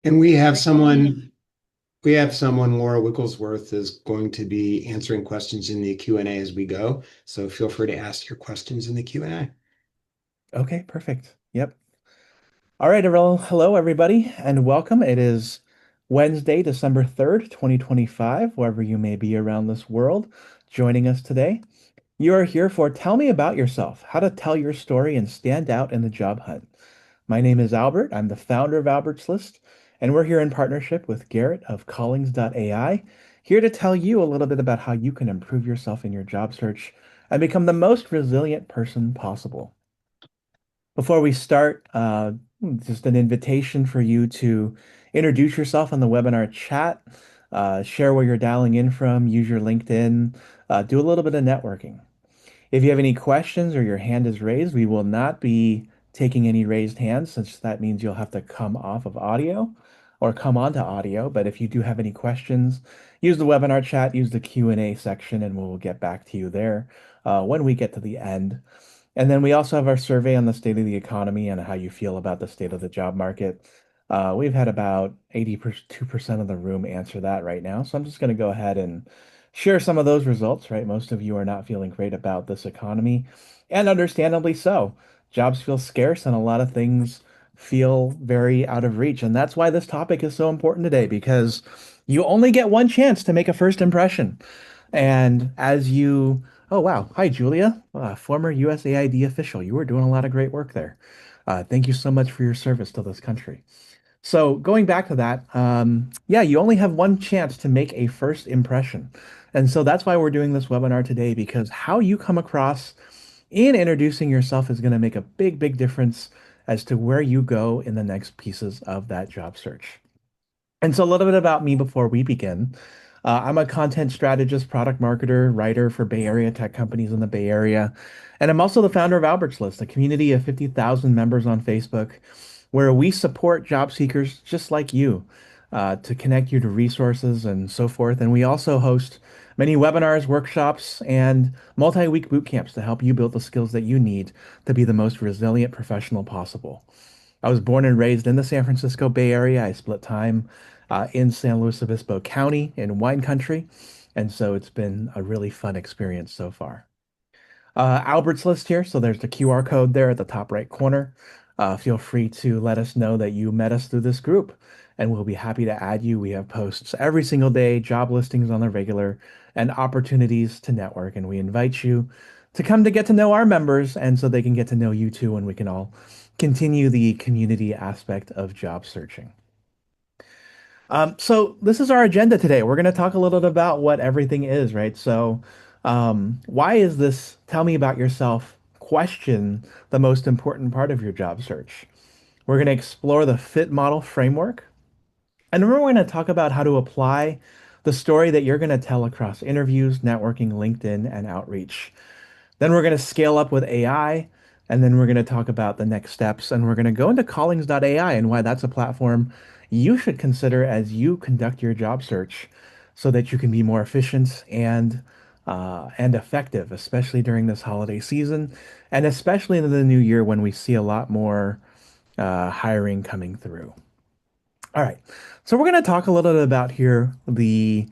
And we have someone, Laura Wigglesworth, is going to be answering questions in the Q&A as we go. So feel free to ask your questions in the Q&A. Okay, perfect. Yep. All right, well, hello everybody, and welcome. It is Wednesday, December 3rd, 2025, wherever you may be around this world, joining us today. You are here for Tell Me About Yourself, how to tell your story and stand out in the job hunt. My name is Albert. I'm the founder of Albert's List, and we're here in partnership with Garrett of Callings.ai, here to tell you a little bit about how you can improve yourself in your job search and become the most resilient person possible. Before we start, just an invitation for you to introduce yourself on the webinar chat, share where you're dialing in from, use your LinkedIn, do a little bit of networking. If you have any questions or your hand is raised, we will not be taking any raised hands since that means you'll have to come off of audio or come onto audio. But if you do have any questions, use the webinar chat, use the Q&A section, and we'll get back to you there when we get to the end. And then we also have our survey on the state of the economy and how you feel about the state of the job market. We've had about 82% of the room answer that right now. So I'm just going to go ahead and share some of those results, right? Most of you are not feeling great about this economy, and understandably so. Jobs feel scarce and a lot of things feel very out of reach. And that's why this topic is so important today, because you only get one chance to make a first impression. And as you, oh wow, hi Julia, former USAID official. You were doing a lot of great work there. Thank you so much for your service to this country. So going back to that, yeah, you only have one chance to make a first impression. And so that's why we're doing this webinar today, because how you come across in introducing yourself is going to make a big, big difference as to where you go in the next pieces of that job search. And so a little bit about me before we begin. I'm a content strategist, product marketer, writer for Bay Area tech companies in the Bay Area. And I'm also the founder of Albert's List, a community of 50,000 members on Facebook, where we support job seekers just like you to connect you to resources and so forth. And we also host many webinars, workshops, and multi-week boot camps to help you build the skills that you need to be the most resilient professional possible. I was born and raised in the San Francisco Bay Area. I split time in San Luis Obispo County in wine country. And so it's been a really fun experience so far. Albert's List here. So there's the QR code there at the top right corner. Feel free to let us know that you met us through this group, and we'll be happy to add you. We have posts every single day, job listings on the regular, and opportunities to network. And we invite you to come to get to know our members, and so they can get to know you too, and we can all continue the community aspect of job searching. So this is our agenda today. We're going to talk a little bit about what everything is, right? So, why is this tell me about yourself question the most important part of your job search? We're going to explore the fit model framework, and then we're going to talk about how to apply the story that you're going to tell across interviews, networking, LinkedIn, and outreach. Then we're going to scale up with AI, and then we're going to talk about the next steps, and we're going to go into Callings.ai and why that's a platform you should consider as you conduct your job search so that you can be more efficient and effective, especially during this holiday season, and especially in the new year when we see a lot more hiring coming through. All right. So we're going to talk a little bit about here the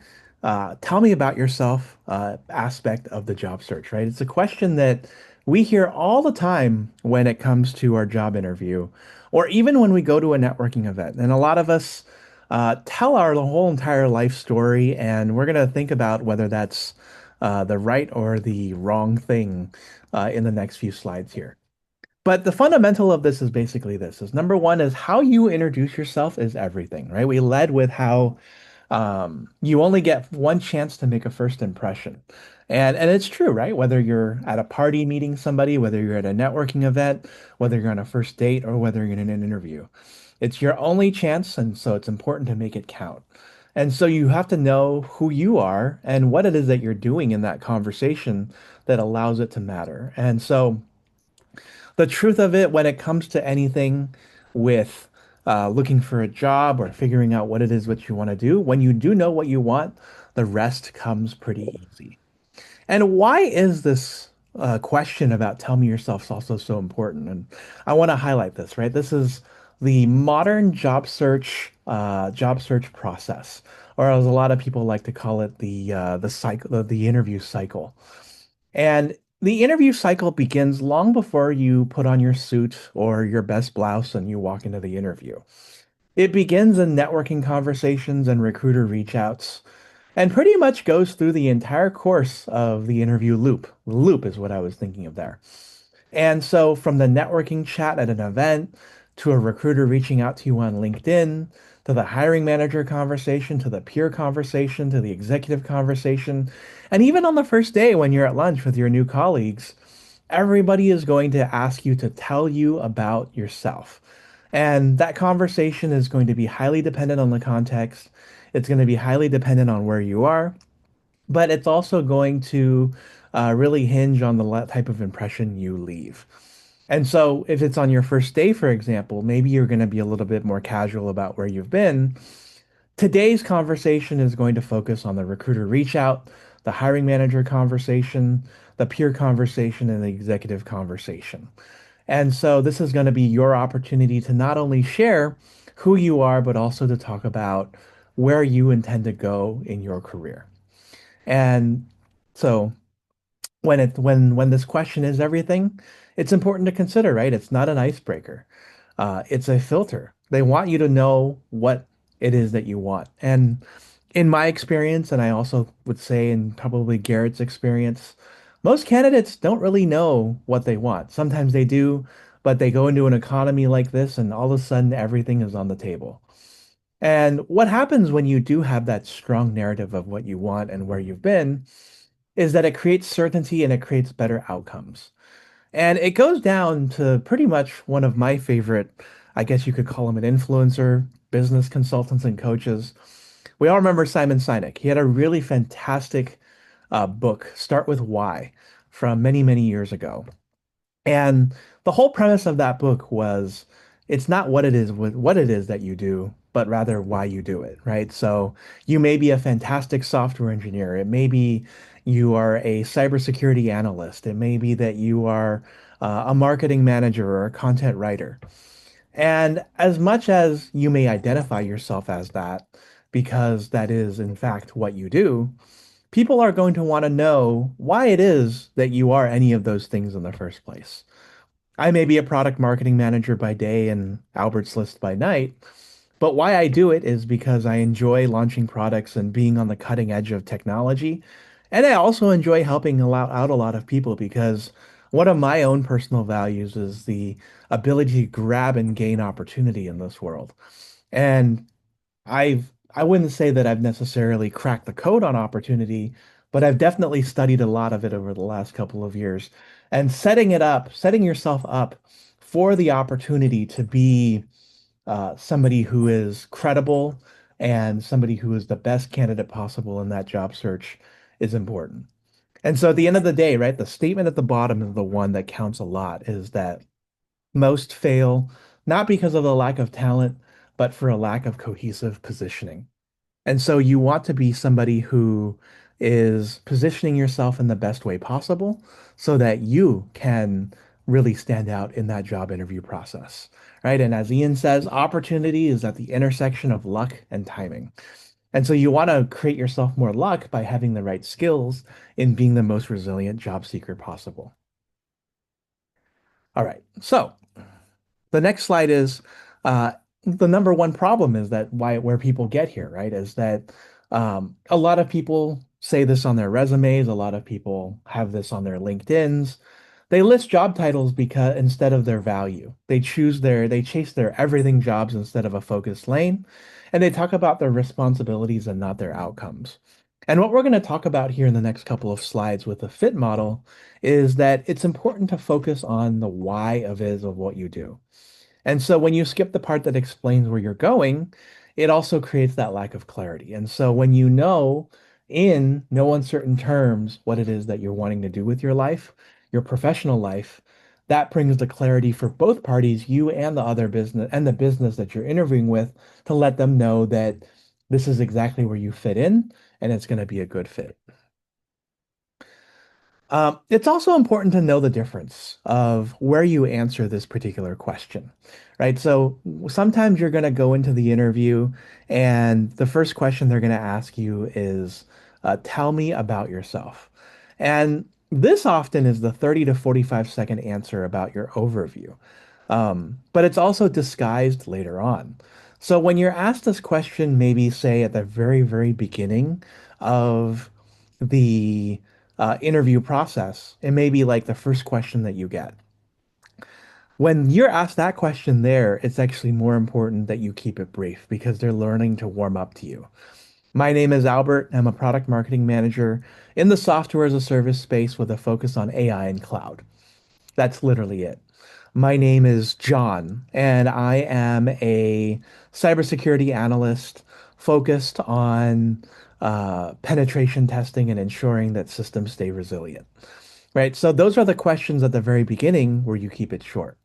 tell me about yourself aspect of the job search, right? It's a question that we hear all the time when it comes to our job interview, or even when we go to a networking event. And a lot of us tell our the whole entire life story, and we're going to think about whether that's the right or the wrong thing in the next few slides here. But the fundamental of this is basically this is number one is how you introduce yourself is everything, right? We led with how you only get one chance to make a first impression. And it's true, right? Whether you're at a party meeting somebody, whether you're at a networking event, whether you're on a first date, or whether you're in an interview. It's your only chance, and so it's important to make it count. And so you have to know who you are and what it is that you're doing in that conversation that allows it to matter. And so the truth of it when it comes to anything with looking for a job or figuring out what it is what you want to do, when you do know what you want, the rest comes pretty easy. And why is this question about tell me yourself also so important? And I want to highlight this, right? This is the modern job search process, or as a lot of people like to call it, the cycle, the interview cycle. And the interview cycle begins long before you put on your suit or your best blouse and you walk into the interview. It begins in networking conversations and recruiter reach outs, and pretty much goes through the entire course of the interview loop. Loop is what I was thinking of there. And so, from the networking chat at an event to a recruiter reaching out to you on LinkedIn, to the hiring manager conversation, to the peer conversation, to the executive conversation, and even on the first day when you're at lunch with your new colleagues, everybody is going to ask you to tell you about yourself. And that conversation is going to be highly dependent on the context. It's going to be highly dependent on where you are, but it's also going to really hinge on the type of impression you leave. And so, if it's on your first day, for example, maybe you're going to be a little bit more casual about where you've been. Today's conversation is going to focus on the recruiter reach out, the hiring manager conversation, the peer conversation, and the executive conversation. And so, this is going to be your opportunity to not only share who you are, but also to talk about where you intend to go in your career. And so when this question is everything, it's important to consider, right? It's not an icebreaker. It's a filter. They want you to know what it is that you want. And in my experience, and I also would say in probably Garrett's experience, most candidates don't really know what they want. Sometimes they do, but they go into an economy like this and all of a sudden everything is on the table. And what happens when you do have that strong narrative of what you want and where you've been is that it creates certainty and it creates better outcomes. And it goes down to pretty much one of my favorite, I guess you could call him an influencer, business consultants and coaches. We all remember Simon Sinek. He had a really fantastic book, Start with Why, from many, many years ago. And the whole premise of that book was it's not what it is that you do, but rather why you do it, right? So you may be a fantastic software engineer. It may be you are a cybersecurity analyst. It may be that you are a marketing manager or a content writer. And as much as you may identify yourself as that, because that is in fact what you do, people are going to want to know why it is that you are any of those things in the first place. I may be a product marketing manager by day and Albert's List by night, but why I do it is because I enjoy launching products and being on the cutting edge of technology. And I also enjoy helping out a lot of people because one of my own personal values is the ability to grab and gain opportunity in this world. And I wouldn't say that I've necessarily cracked the code on opportunity, but I've definitely studied a lot of it over the last couple of years. And setting yourself up for the opportunity to be somebody who is credible and somebody who is the best candidate possible in that job search is important. And so at the end of the day, right, the statement at the bottom is the one that counts a lot is that most fail not because of a lack of talent, but for a lack of cohesive positioning. And so you want to be somebody who is positioning yourself in the best way possible so that you can really stand out in that job interview process, right? And as Ian says, opportunity is at the intersection of luck and timing. And so you want to create yourself more luck by having the right skills in being the most resilient job seeker possible. All right. So the next slide is the number one problem is that where people get here, right? Is that a lot of people say this on their resumes, a lot of people have this on their LinkedIn's. They list job titles because instead of their value, they chase their everything jobs instead of a focused lane, and they talk about their responsibilities and not their outcomes. And what we're going to talk about here in the next couple of slides with the fit model is that it's important to focus on the why of what you do. And so when you skip the part that explains where you're going, it also creates that lack of clarity. And so when you know in no uncertain terms what it is that you're wanting to do with your life, your professional life, that brings the clarity for both parties, you and the other business and the business that you're interviewing with, to let them know that this is exactly where you fit in and it's going to be a good fit. It's also important to know the difference of where you answer this particular question, right? So sometimes you're going to go into the interview, and the first question they're going to ask you is, tell me about yourself. And this often is the 30 to 45-second answer about your overview. But it's also disguised later on. So when you're asked this question, maybe say at the very, very beginning of the interview process, it may be like the first question that you get. When you're asked that question there, it's actually more important that you keep it brief because they're learning to warm up to you. My name is Albert. I'm a product marketing manager in the software as a service space with a focus on AI and cloud. That's literally it. My name is John, and I am a cybersecurity analyst focused on penetration testing and ensuring that systems stay resilient. Right? So those are the questions at the very beginning where you keep it short.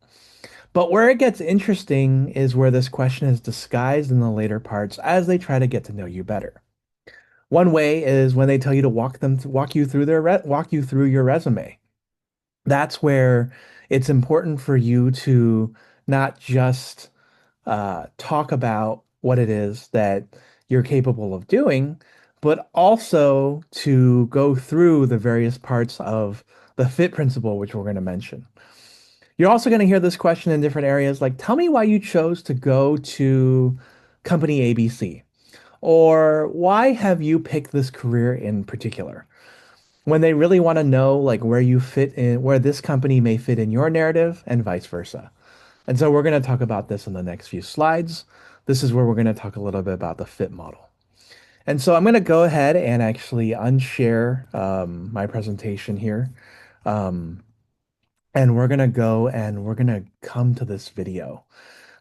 But where it gets interesting is where this question is disguised in the later parts as they try to get to know you better. One way is when they tell you to walk you through walk you through your resume. That's where it's important for you to not just talk about what it is that you're capable of doing, but also to go through the various parts of the fit principle, which we're going to mention. You're also going to hear this question in different areas, like tell me why you chose to go to company ABC, or why have you picked this career in particular? When they really want to know like where you fit in, where this company may fit in your narrative and vice versa. And so we're going to talk about this in the next few slides. This is where we're going to talk a little bit about the fit model. And so I'm going to go ahead and actually unshare my presentation here. Um, and we're going to go and we're going to come to this video.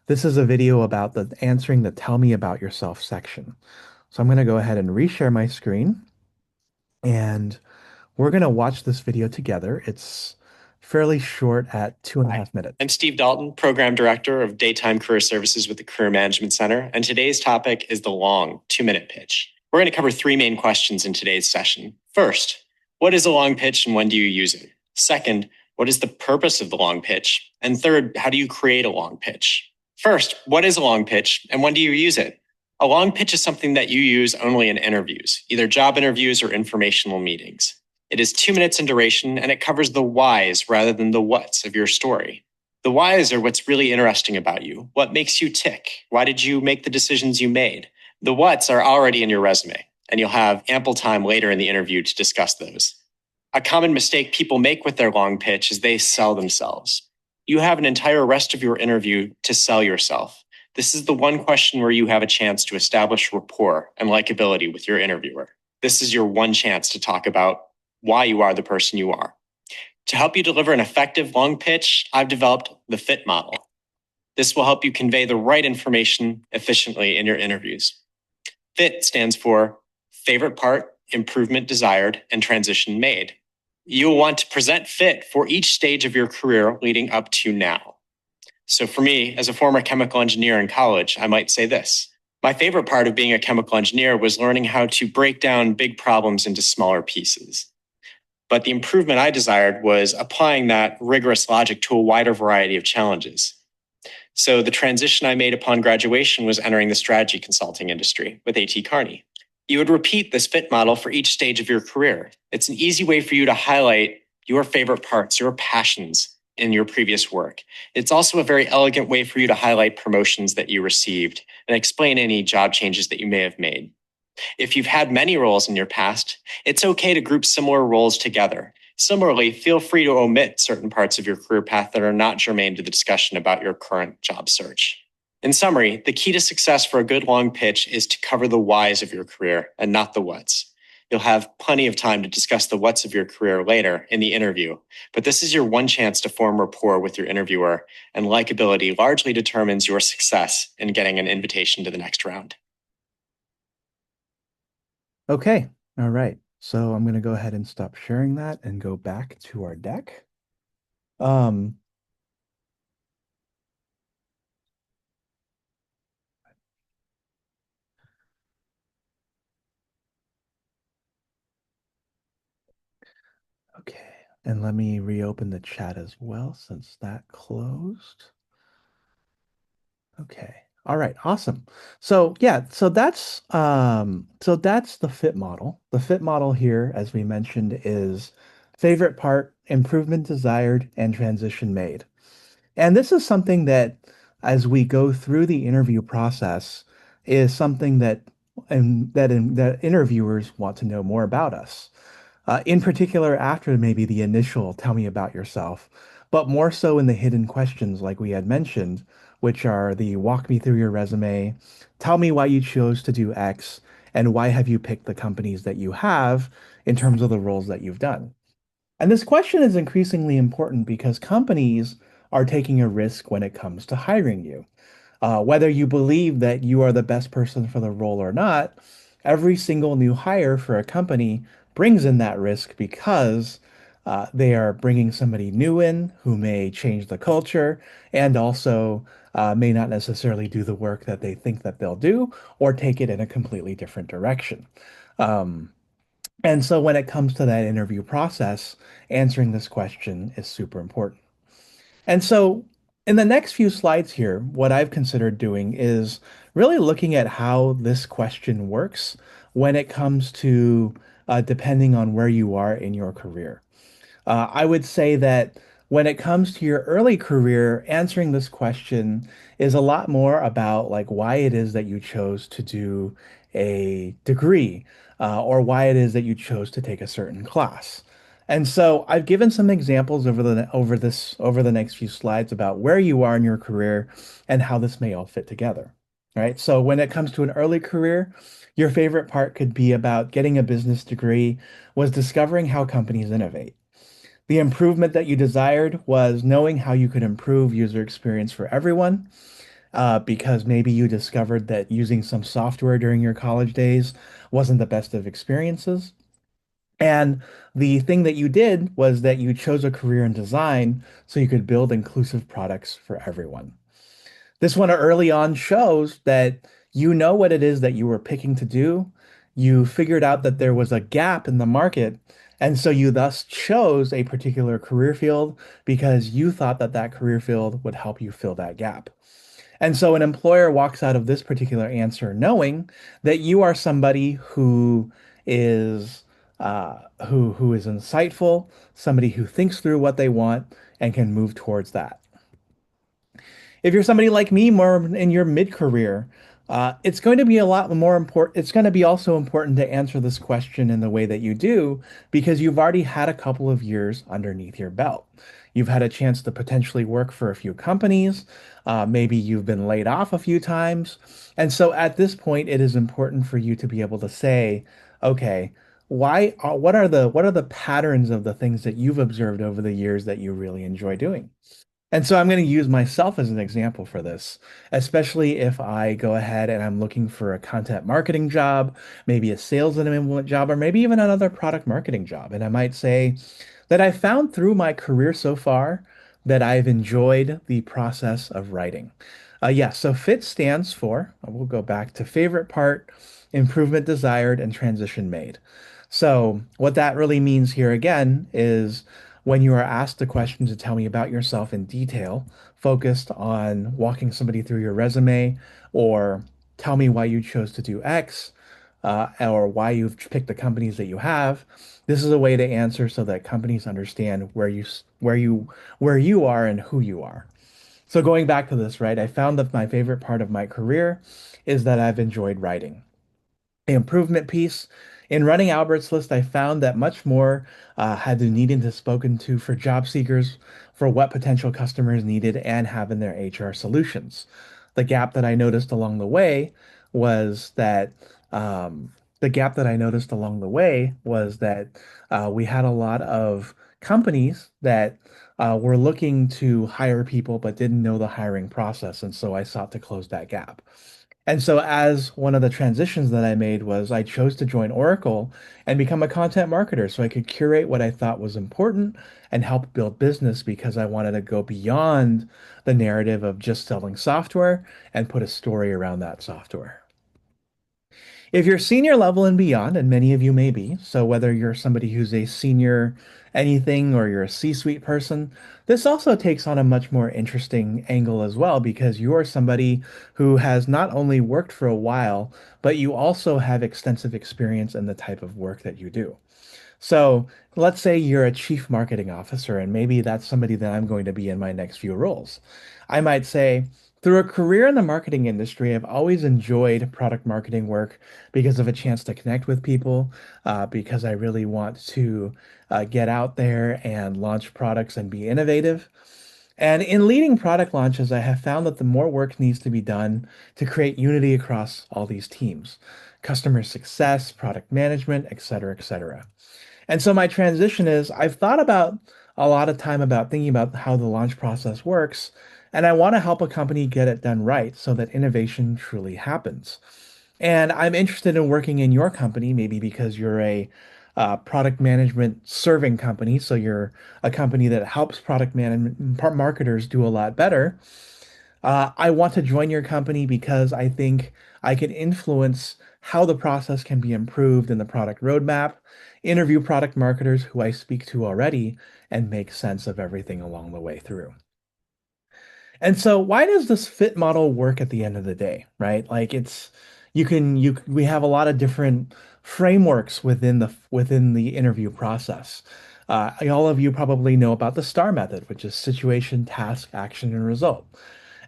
This is a video about the answering the tell me about yourself section. So I'm going to go ahead and reshare my screen and we're going to watch this video together. It's fairly short at 2.5 minutes. I'm Steve Dalton, Program Director of Daytime Career Services with the Career Management Center, and today's topic is the long 2-minute pitch. We're going to cover 3 main questions in today's session. First, what is a long pitch and when do you use it? Second, what is the purpose of the long pitch? And third, how do you create a long pitch? First, what is a long pitch and when do you use it? A long pitch is something that you use only in interviews, either job interviews or informational meetings. It is 2 minutes in duration and it covers the whys rather than the whats of your story. The whys are what's really interesting about you. What makes you tick? Why did you make the decisions you made? The whats are already in your resume, and you'll have ample time later in the interview to discuss those. A common mistake people make with their long pitch is they sell themselves. You have an entire rest of your interview to sell yourself. This is the one question where you have a chance to establish rapport and likability with your interviewer. This is your one chance to talk about why you are the person you are. To help you deliver an effective long pitch, I've developed the FIT model. This will help you convey the right information efficiently in your interviews. FIT stands for favorite part, improvement desired, and transition made. You will want to present FIT for each stage of your career leading up to now. So for me, as a former chemical engineer in college, I might say this. My favorite part of being a chemical engineer was learning how to break down big problems into smaller pieces. But the improvement I desired was applying that rigorous logic to a wider variety of challenges. So the transition I made upon graduation was entering the strategy consulting industry with A.T. Kearney. You would repeat this FIT model for each stage of your career. It's an easy way for you to highlight your favorite parts, your passions in your previous work. It's also a very elegant way for you to highlight promotions that you received and explain any job changes that you may have made. If you've had many roles in your past, it's okay to group similar roles together. Similarly, feel free to omit certain parts of your career path that are not germane to the discussion about your current job search. In summary, the key to success for a good long pitch is to cover the whys of your career and not the whats. You'll have plenty of time to discuss the whats of your career later in the interview, but this is your one chance to form rapport with your interviewer, and likability largely determines your success in getting an invitation to the next round. Okay, all right. So I'm going to go ahead and stop sharing that and go back to our deck. Um, okay. And let me reopen the chat as well since that closed. Okay. All right, awesome. So yeah, so that's the fit model. The fit model here, as we mentioned, is favorite part, improvement desired, and transition made. And this is something that, as we go through the interview process, is something that interviewers want to know more about us. In particular, after maybe the initial "tell me about yourself," but more so in the hidden questions, like we had mentioned, which are the "walk me through your resume," "tell me why you chose to do X," and "why have you picked the companies that you have in terms of the roles that you've done." And this question is increasingly important because companies are taking a risk when it comes to hiring you. Whether you believe that you are the best person for the role or not, every single new hire for a company brings in that risk because they are bringing somebody new in who may change the culture and also may not necessarily do the work that they think that they'll do or take it in a completely different direction. Um, and so when it comes to that interview process, answering this question is super important. And so, in the next few slides here, what I've considered doing is really looking at how this question works when it comes to depending on where you are in your career. I would say that when it comes to your early career, answering this question is a lot more about like why it is that you chose to do a degree, or why it is that you chose to take a certain class. And so I've given some examples over the next few slides about where you are in your career and how this may all fit together. Right? So when it comes to an early career, your favorite part could be about getting a business degree was discovering how companies innovate. The improvement that you desired was knowing how you could improve user experience for everyone, because maybe you discovered that using some software during your college days wasn't the best of experiences. And the thing that you did was that you chose a career in design so you could build inclusive products for everyone. This one early on shows that you know what it is that you were picking to do. You figured out that there was a gap in the market, and so you thus chose a particular career field because you thought that that career field would help you fill that gap. And so an employer walks out of this particular answer knowing that you are somebody who is who is insightful, somebody who thinks through what they want and can move towards that. If you're somebody like me, more in your mid-career, it's going to be a lot more important. It's going to be also important to answer this question in the way that you do because you've already had a couple of years underneath your belt. You've had a chance to potentially work for a few companies. Maybe you've been laid off a few times. And so at this point, it is important for you to be able to say, okay, what are the patterns of the things that you've observed over the years that you really enjoy doing? And so I'm going to use myself as an example for this, especially if I go ahead and I'm looking for a content marketing job, maybe a sales enablement job, or maybe even another product marketing job. And I might say that I found through my career so far that I've enjoyed the process of writing. Yeah, so FIT stands for, we'll go back to favorite part, improvement desired, and transition made. So what that really means here again is when you are asked the question to tell me about yourself in detail, focused on walking somebody through your resume or tell me why you chose to do X, or why you've picked the companies that you have. This is a way to answer so that companies understand where you are and who you are. So going back to this, right? I found that my favorite part of my career is that I've enjoyed writing. The improvement piece. In running Albert's list, I found that much more had to needed to spoken to for job seekers for what potential customers needed and have in their HR solutions. The gap that I noticed along the way was that the gap that I noticed along the way was that we had a lot of companies that were looking to hire people but didn't know the hiring process, and so I sought to close that gap. And so, as one of the transitions that I made was I chose to join Oracle and become a content marketer so I could curate what I thought was important and help build business because I wanted to go beyond the narrative of just selling software and put a story around that software. If you're senior level and beyond, and many of you may be, so whether you're somebody who's a senior anything or you're a C-suite person, this also takes on a much more interesting angle as well because you're somebody who has not only worked for a while, but you also have extensive experience in the type of work that you do. So let's say you're a chief marketing officer, and maybe that's somebody that I'm going to be in my next few roles. I might say, through a career in the marketing industry, I've always enjoyed product marketing work because of a chance to connect with people, because I really want to get out there and launch products and be innovative. And in leading product launches, I have found that the more work needs to be done to create unity across all these teams, customer success, product management, et cetera, et cetera. And so my transition is I've thought about a lot of time about thinking about how the launch process works, and I want to help a company get it done right so that innovation truly happens. And I'm interested in working in your company, maybe because you're a product management serving company, so you're a company that helps product management marketers do a lot better. I want to join your company because I think I can influence how the process can be improved in the product roadmap, interview product marketers who I speak to already, and make sense of everything along the way through. And so why does this fit model work at the end of the day, right? Like it's we have a lot of different frameworks within the interview process. All of you probably know about the STAR method, which is situation, task, action, and result.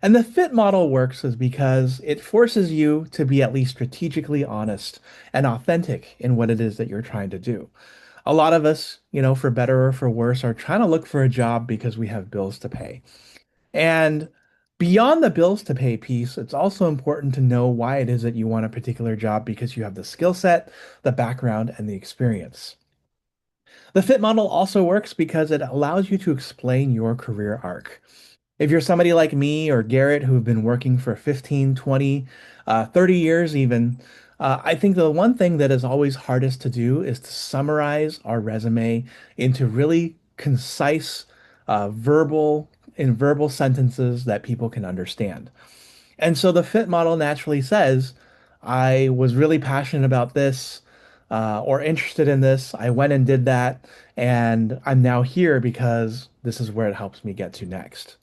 And the fit model works is because it forces you to be at least strategically honest and authentic in what it is that you're trying to do. A lot of us, for better or for worse, are trying to look for a job because we have bills to pay. And beyond the bills to pay piece, it's also important to know why it is that you want a particular job because you have the skill set, the background, and the experience. The fit model also works because it allows you to explain your career arc. If you're somebody like me or Garrett who've been working for 15, 20, 30 years even, I think the one thing that is always hardest to do is to summarize our resume into really concise, verbal sentences that people can understand. And so the fit model naturally says, I was really passionate about this, or interested in this. I went and did that, and I'm now here because this is where it helps me get to next.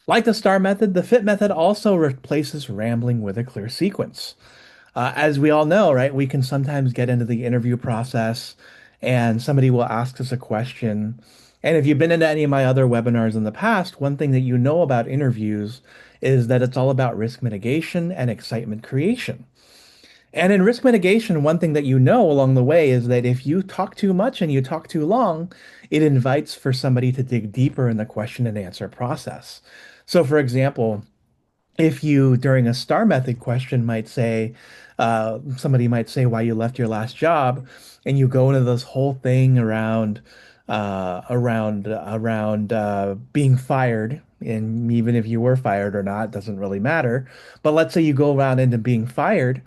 Like the STAR method, the FIT method also replaces rambling with a clear sequence. As we all know, right, we can sometimes get into the interview process and somebody will ask us a question. And if you've been into any of my other webinars in the past, one thing that you know about interviews is that it's all about risk mitigation and excitement creation. And in risk mitigation, one thing that you know along the way is that if you talk too much and you talk too long, it invites for somebody to dig deeper in the question and answer process. So, for example, if you during a star method question might say somebody might say why you left your last job and you go into this whole thing around being fired, and even if you were fired or not doesn't really matter, but let's say you go around into being fired,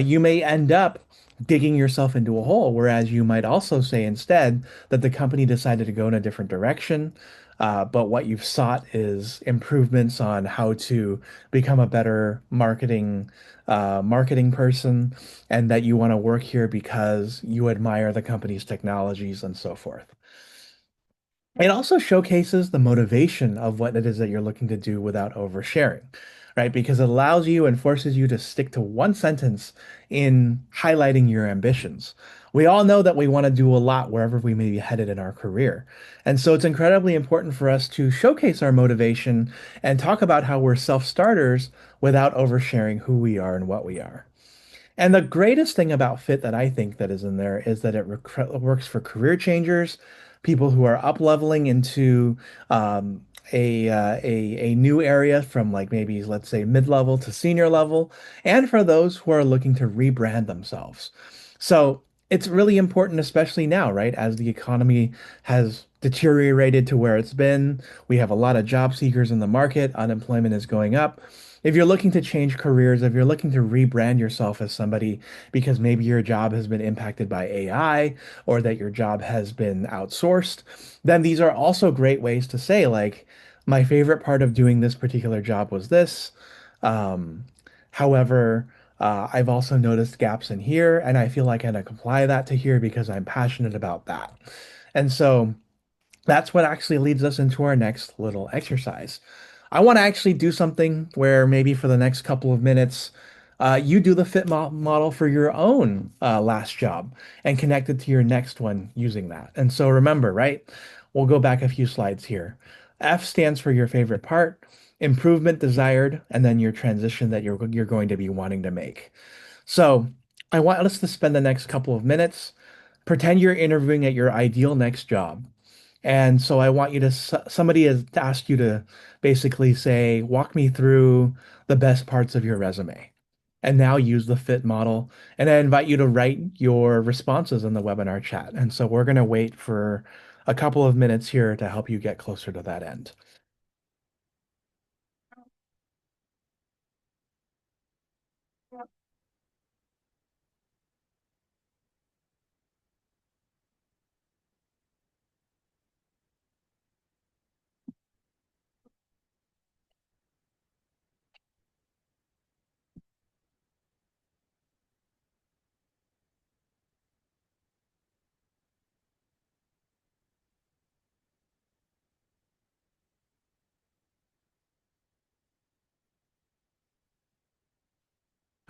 you may end up digging yourself into a hole, whereas you might also say instead that the company decided to go in a different direction, but what you've sought is improvements on how to become a better marketing person, and that you want to work here because you admire the company's technologies and so forth. It also showcases the motivation of what it is that you're looking to do without oversharing, right? Because it allows you and forces you to stick to one sentence in highlighting your ambitions. We all know that we want to do a lot wherever we may be headed in our career. And so it's incredibly important for us to showcase our motivation and talk about how we're self-starters without oversharing who we are and what we are. And the greatest thing about Fit that I think that is in there is that it works for career changers, people who are up leveling into a new area from like maybe let's say mid level to senior level, and for those who are looking to rebrand themselves. So it's really important, especially now, right? As the economy has deteriorated to where it's been, we have a lot of job seekers in the market, unemployment is going up. If you're looking to change careers, if you're looking to rebrand yourself as somebody because maybe your job has been impacted by AI or that your job has been outsourced, then these are also great ways to say, like, my favorite part of doing this particular job was this. Um, however, I've also noticed gaps in here, and I feel like I can apply that to here because I'm passionate about that. And so that's what actually leads us into our next little exercise. I want to actually do something where maybe for the next couple of minutes, you do the model for your own last job and connect it to your next one using that. And so remember, right? We'll go back a few slides here. F stands for your favorite part, improvement desired, and then your transition that you're going to be wanting to make. So I want us to spend the next couple of minutes, pretend you're interviewing at your ideal next job. And so I want you to, somebody has asked you to basically say, walk me through the best parts of your resume. And now use the fit model. And I invite you to write your responses in the webinar chat. And so we're going to wait for a couple of minutes here to help you get closer to that end.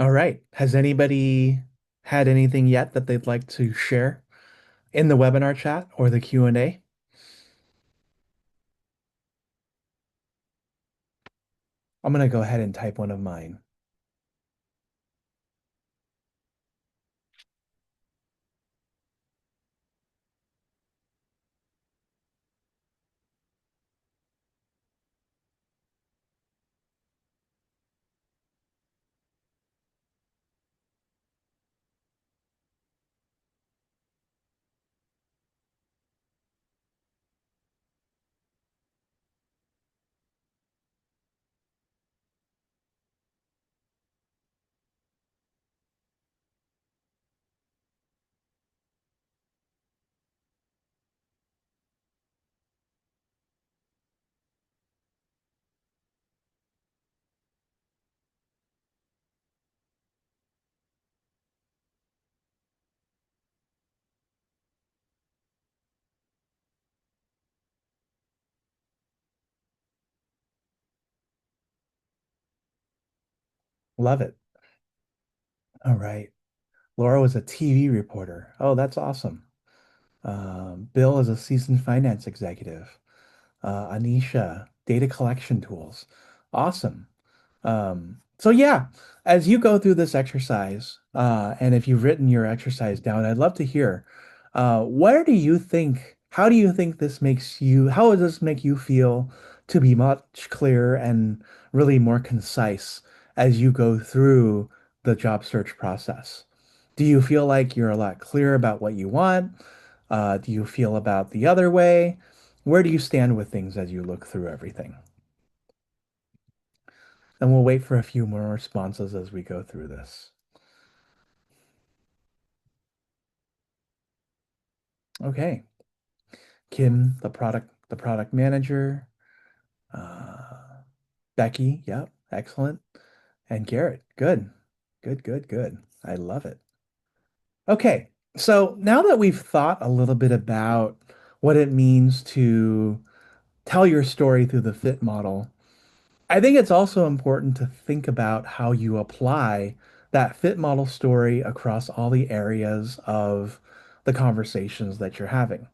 All right. Has anybody had anything yet that they'd like to share in the webinar chat or the Q&A? I'm going to go ahead and type one of mine. Love it. All right. Laura was a TV reporter. Oh, that's awesome. Bill is a seasoned finance executive. Anisha, data collection tools. Awesome. So yeah, as you go through this exercise, and if you've written your exercise down, I'd love to hear, how do you think this makes you, how does this make you feel to be much clearer and really more concise as you go through the job search process? Do you feel like you're a lot clearer about what you want? Do you feel about the other way? Where do you stand with things as you look through everything? And we'll wait for a few more responses as we go through this. Okay. Kim, the product manager. Uh, Becky, yep, excellent. And Garrett, good. Good, good, good. I love it. Okay. So now that we've thought a little bit about what it means to tell your story through the fit model, I think it's also important to think about how you apply that fit model story across all the areas of the conversations that you're having.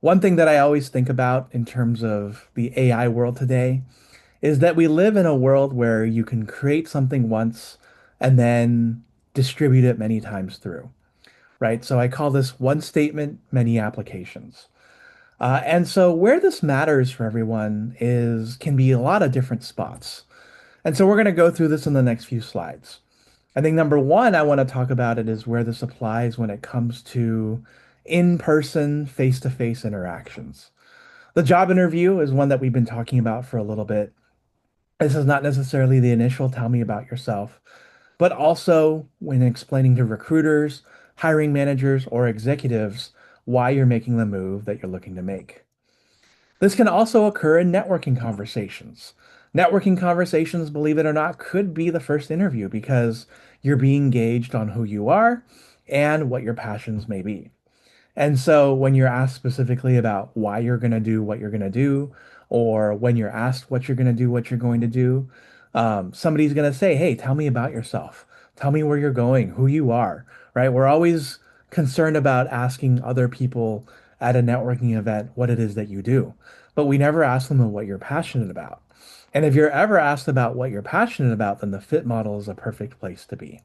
One thing that I always think about in terms of the AI world today is that we live in a world where you can create something once and then distribute it many times through, right? So I call this one statement, many applications. And so where this matters for everyone is can be a lot of different spots. And so we're going to go through this in the next few slides. I think number one, I want to talk about it is where this applies when it comes to in-person, face-to-face interactions. The job interview is one that we've been talking about for a little bit. This is not necessarily the initial tell me about yourself, but also when explaining to recruiters, hiring managers, or executives why you're making the move that you're looking to make. This can also occur in networking conversations. Networking conversations, believe it or not, could be the first interview because you're being gauged on who you are and what your passions may be. And so when you're asked specifically about why you're going to do what you're going to do, or when you're asked what you're going to do, what you're going to do, somebody's going to say, hey, tell me about yourself. Tell me where you're going, who you are, right? We're always concerned about asking other people at a networking event what it is that you do, but we never ask them what you're passionate about. And if you're ever asked about what you're passionate about, then the fit model is a perfect place to be.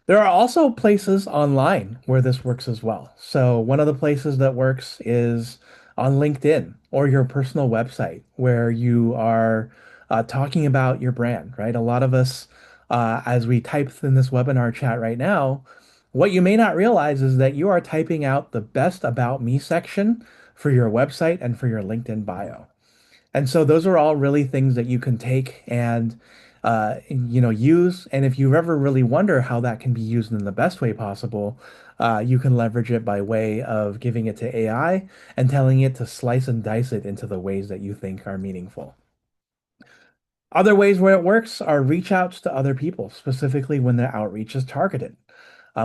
There are also places online where this works as well. So one of the places that works is on LinkedIn or your personal website where you are talking about your brand, right? A lot of us, as we type in this webinar chat right now, what you may not realize is that you are typing out the best about me section for your website and for your LinkedIn bio. And so those are all really things that you can take and use. And if you ever really wonder how that can be used in the best way possible, you can leverage it by way of giving it to AI and telling it to slice and dice it into the ways that you think are meaningful. Other ways where it works are reach outs to other people, specifically when the outreach is targeted.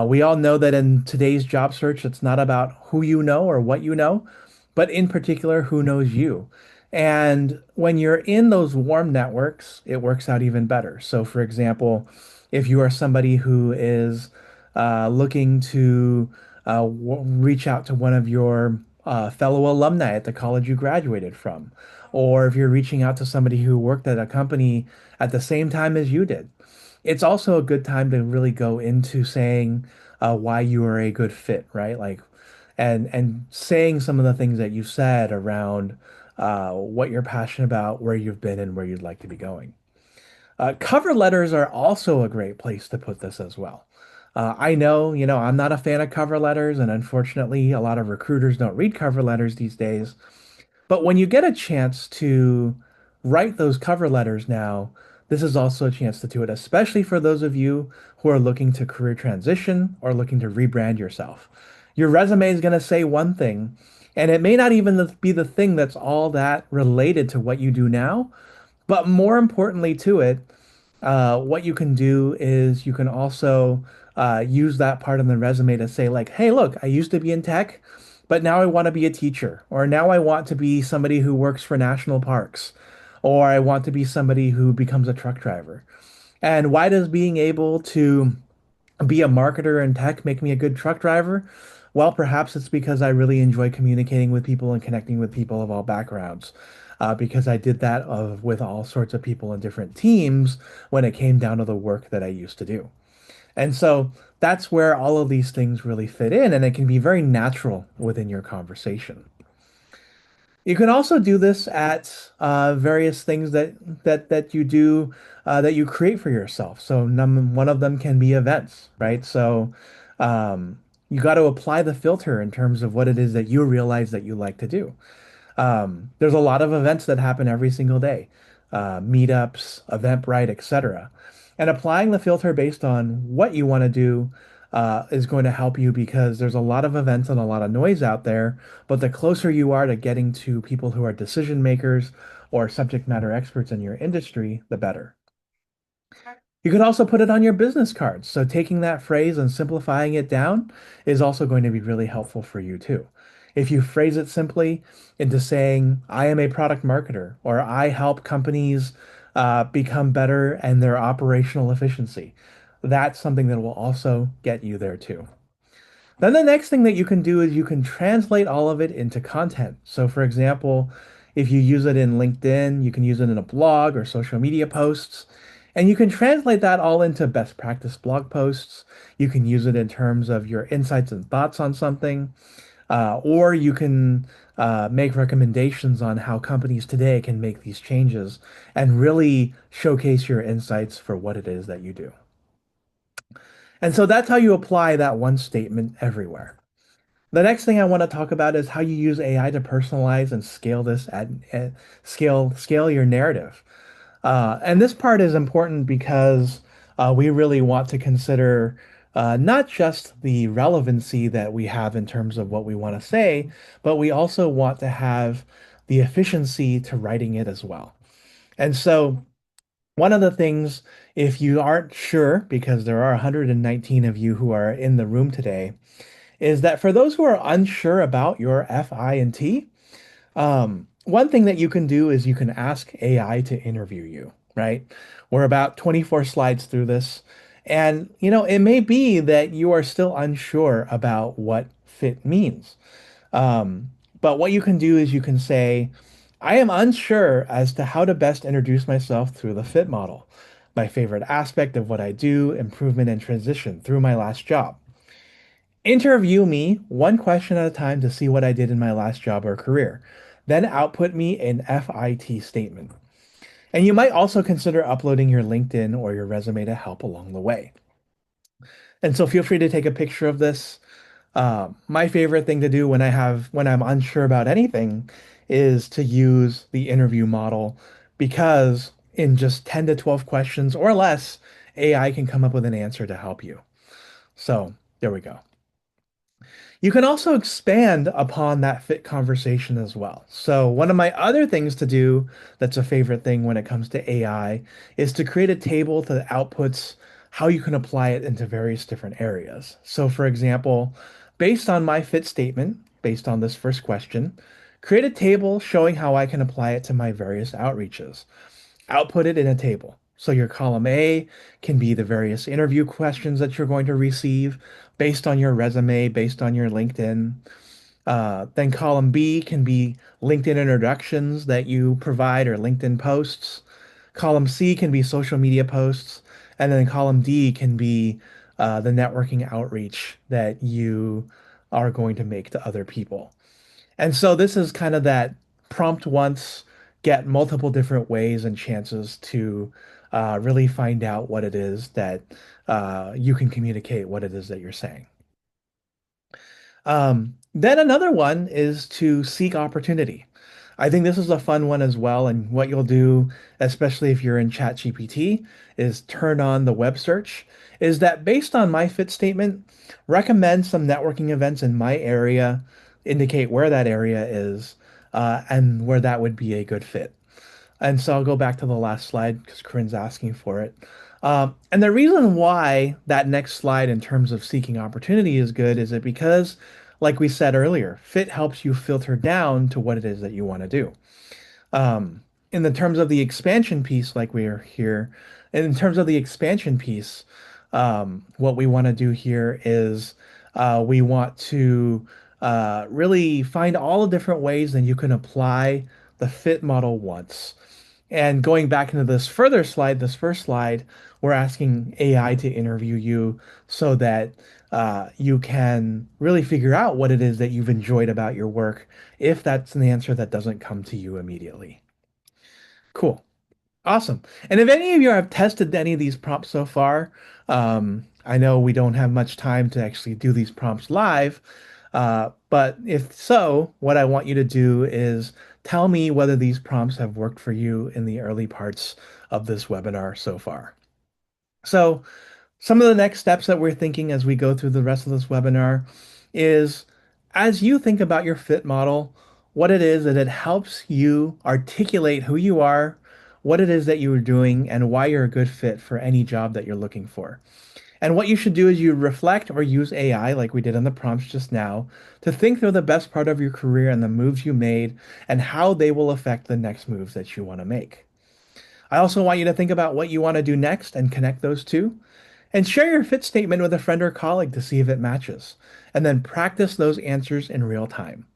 We all know that in today's job search, it's not about who you know or what you know, but in particular, who knows you. And when you're in those warm networks, it works out even better. So, for example, if you are somebody who is looking to reach out to one of your fellow alumni at the college you graduated from, or if you're reaching out to somebody who worked at a company at the same time as you did, it's also a good time to really go into saying why you are a good fit, right? Like, and saying some of the things that you said around what you're passionate about, where you've been, and where you'd like to be going. Cover letters are also a great place to put this as well. I know, I'm not a fan of cover letters, and unfortunately, a lot of recruiters don't read cover letters these days. But when you get a chance to write those cover letters now, this is also a chance to do it, especially for those of you who are looking to career transition or looking to rebrand yourself. Your resume is going to say one thing, and it may not even be the thing that's all that related to what you do now, but more importantly to it, what you can do is you can also use that part of the resume to say, like, hey, look, I used to be in tech, but now I want to be a teacher, or now I want to be somebody who works for national parks, or I want to be somebody who becomes a truck driver. And why does being able to be a marketer in tech make me a good truck driver? Well, perhaps it's because I really enjoy communicating with people and connecting with people of all backgrounds. Because I did that with all sorts of people in different teams when it came down to the work that I used to do. And so that's where all of these things really fit in, and it can be very natural within your conversation. You can also do this at various things that you do that you create for yourself. So one of them can be events, right? So you got to apply the filter in terms of what it is that you realize that you like to do. There's a lot of events that happen every single day, meetups, Eventbrite, etc. And applying the filter based on what you want to do is going to help you because there's a lot of events and a lot of noise out there. But the closer you are to getting to people who are decision makers or subject matter experts in your industry, the better. You could also put it on your business cards. So taking that phrase and simplifying it down is also going to be really helpful for you too. If you phrase it simply into saying, I am a product marketer, or I help companies become better and their operational efficiency, that's something that will also get you there too. Then the next thing that you can do is you can translate all of it into content. So for example, if you use it in LinkedIn, you can use it in a blog or social media posts, and you can translate that all into best practice blog posts. You can use it in terms of your insights and thoughts on something, or you can make recommendations on how companies today can make these changes and really showcase your insights for what it is that you do. And so that's how you apply that one statement everywhere. The next thing I want to talk about is how you use AI to personalize and scale this at scale your narrative. And this part is important because we really want to consider not just the relevancy that we have in terms of what we want to say, but we also want to have the efficiency to writing it as well. And so one of the things, if you aren't sure, because there are 119 of you who are in the room today, is that for those who are unsure about your FI and T, one thing that you can do is you can ask AI to interview you, right? We're about 24 slides through this. And, it may be that you are still unsure about what fit means. Um, but what you can do is you can say, I am unsure as to how to best introduce myself through the fit model. My favorite aspect of what I do, improvement and transition through my last job. Interview me one question at a time to see what I did in my last job or career. Then output me an FIT statement. And you might also consider uploading your LinkedIn or your resume to help along the way. And so feel free to take a picture of this. My favorite thing to do when I'm unsure about anything is to use the interview model because in just 10 to 12 questions or less, AI can come up with an answer to help you. So there we go. You can also expand upon that fit conversation as well. So, one of my other things to do that's a favorite thing when it comes to AI is to create a table that outputs how you can apply it into various different areas. So, for example, based on my fit statement, based on this first question, create a table showing how I can apply it to my various outreaches. Output it in a table. So your column A can be the various interview questions that you're going to receive based on your resume, based on your LinkedIn. Then column B can be LinkedIn introductions that you provide or LinkedIn posts. Column C can be social media posts. And then column D can be the networking outreach that you are going to make to other people. And so this is kind of that prompt once, get multiple different ways and chances to really find out what it is that you can communicate what it is that you're saying. Then another one is to seek opportunity. I think this is a fun one as well. And what you'll do, especially if you're in ChatGPT, is turn on the web search. Is that based on my fit statement, recommend some networking events in my area, indicate where that area is, and where that would be a good fit. And so I'll go back to the last slide because Corinne's asking for it. And the reason why that next slide in terms of seeking opportunity is good is it because, like we said earlier, fit helps you filter down to what it is that you want to do. In the terms of the expansion piece, like we are here, and in terms of the expansion piece, what we want to do here is we want to really find all the different ways that you can apply the fit model once. And going back into this further slide, this first slide, we're asking AI to interview you so that you can really figure out what it is that you've enjoyed about your work, if that's an answer that doesn't come to you immediately. Cool. Awesome. And if any of you have tested any of these prompts so far, I know we don't have much time to actually do these prompts live, but if so, what I want you to do is tell me whether these prompts have worked for you in the early parts of this webinar so far. So, some of the next steps that we're thinking as we go through the rest of this webinar is as you think about your fit model, what it is that it helps you articulate who you are, what it is that you are doing, and why you're a good fit for any job that you're looking for. And what you should do is you reflect or use AI, like we did on the prompts just now, to think through the best part of your career and the moves you made and how they will affect the next moves that you want to make. I also want you to think about what you want to do next and connect those two. And share your fit statement with a friend or colleague to see if it matches. And then practice those answers in real time.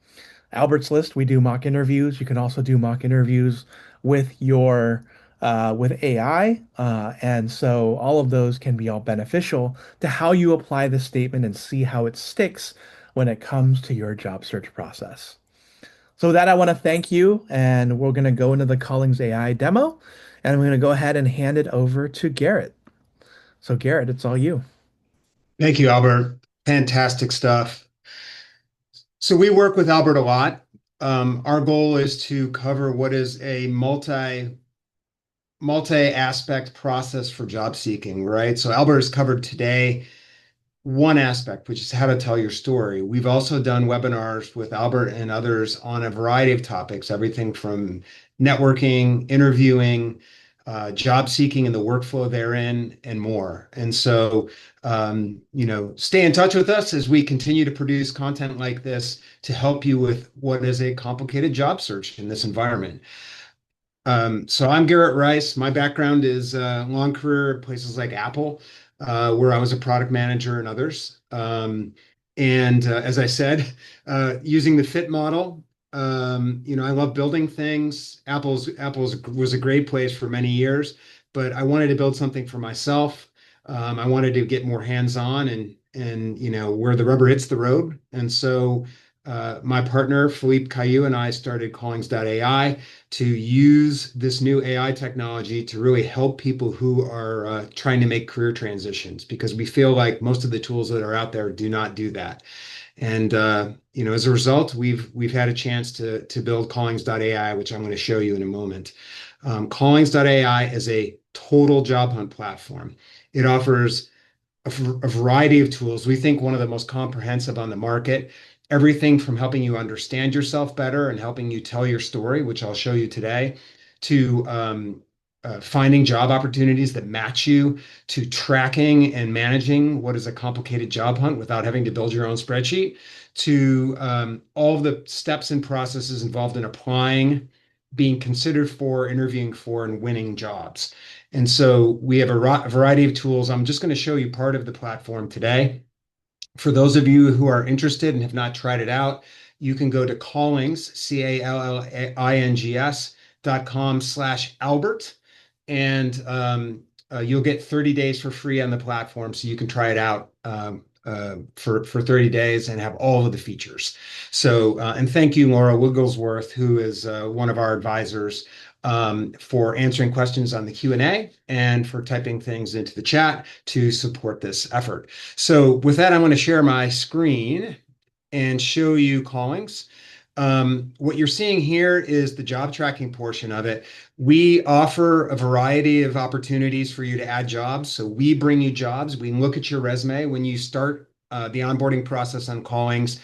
Albert's List, we do mock interviews. You can also do mock interviews with your with AI. And so all of those can be all beneficial to how you apply the statement and see how it sticks when it comes to your job search process. So with that, I want to thank you, and we're going to go into the Callings.ai demo, and I'm going to go ahead and hand it over to Garrett. So Garrett, it's all you. Thank you, Albert. Fantastic stuff. So we work with Albert a lot. Our goal is to cover what is a multi-aspect process for job seeking, right? So Albert has covered today one aspect, which is how to tell your story. We've also done webinars with Albert and others on a variety of topics, everything from networking, interviewing, job seeking and the workflow therein, and more. And so, stay in touch with us as we continue to produce content like this to help you with what is a complicated job search in this environment. So I'm Garrett Rice. My background is long career at places like Apple, where I was a product manager and others. And as I said, using the fit model, I love building things. Apple's was a great place for many years, but I wanted to build something for myself. I wanted to get more hands-on and where the rubber hits the road. And so my partner Philippe Caillou and I started Callings.ai to use this new AI technology to really help people who are trying to make career transitions, because we feel like most of the tools that are out there do not do that. And as a result, we've had a chance to build Callings.ai, which I'm going to show you in a moment. Callings.ai is a total job hunt platform. It offers a variety of tools. We think one of the most comprehensive on the market. Everything from helping you understand yourself better and helping you tell your story, which I'll show you today, to finding job opportunities that match you, to tracking and managing what is a complicated job hunt without having to build your own spreadsheet, to all of the steps and processes involved in applying, being considered for, interviewing for, and winning jobs. And so we have a variety of tools. I'm just going to show you part of the platform today. For those of you who are interested and have not tried it out, you can go to Callings, CALLINGS.com/Albert, and you'll get 30 days for free on the platform, so you can try it out for 30 days and have all of the features. So, and thank you, Laura Wigglesworth, who is one of our advisors, for answering questions on the Q&A and for typing things into the chat to support this effort. So with that, I'm going to share my screen and show you Callings. What you're seeing here is the job tracking portion of it. We offer a variety of opportunities for you to add jobs. So we bring you jobs. We look at your resume. When you start the onboarding process on Callings,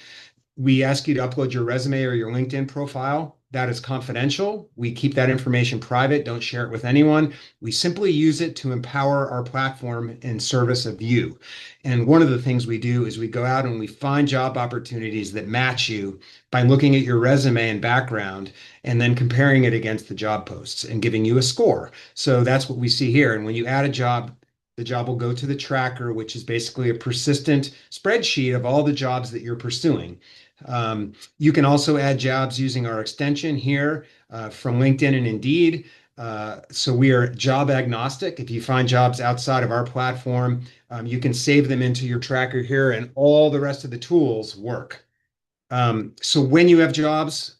we ask you to upload your resume or your LinkedIn profile. That is confidential. We keep that information private. Don't share it with anyone. We simply use it to empower our platform in service of you. And one of the things we do is we go out and we find job opportunities that match you by looking at your resume and background and then comparing it against the job posts and giving you a score. So that's what we see here. And when you add a job, the job will go to the tracker, which is basically a persistent spreadsheet of all the jobs that you're pursuing. You can also add jobs using our extension here from LinkedIn and Indeed. So we are job agnostic. If you find jobs outside of our platform, you can save them into your tracker here, and all the rest of the tools work. So when you have jobs,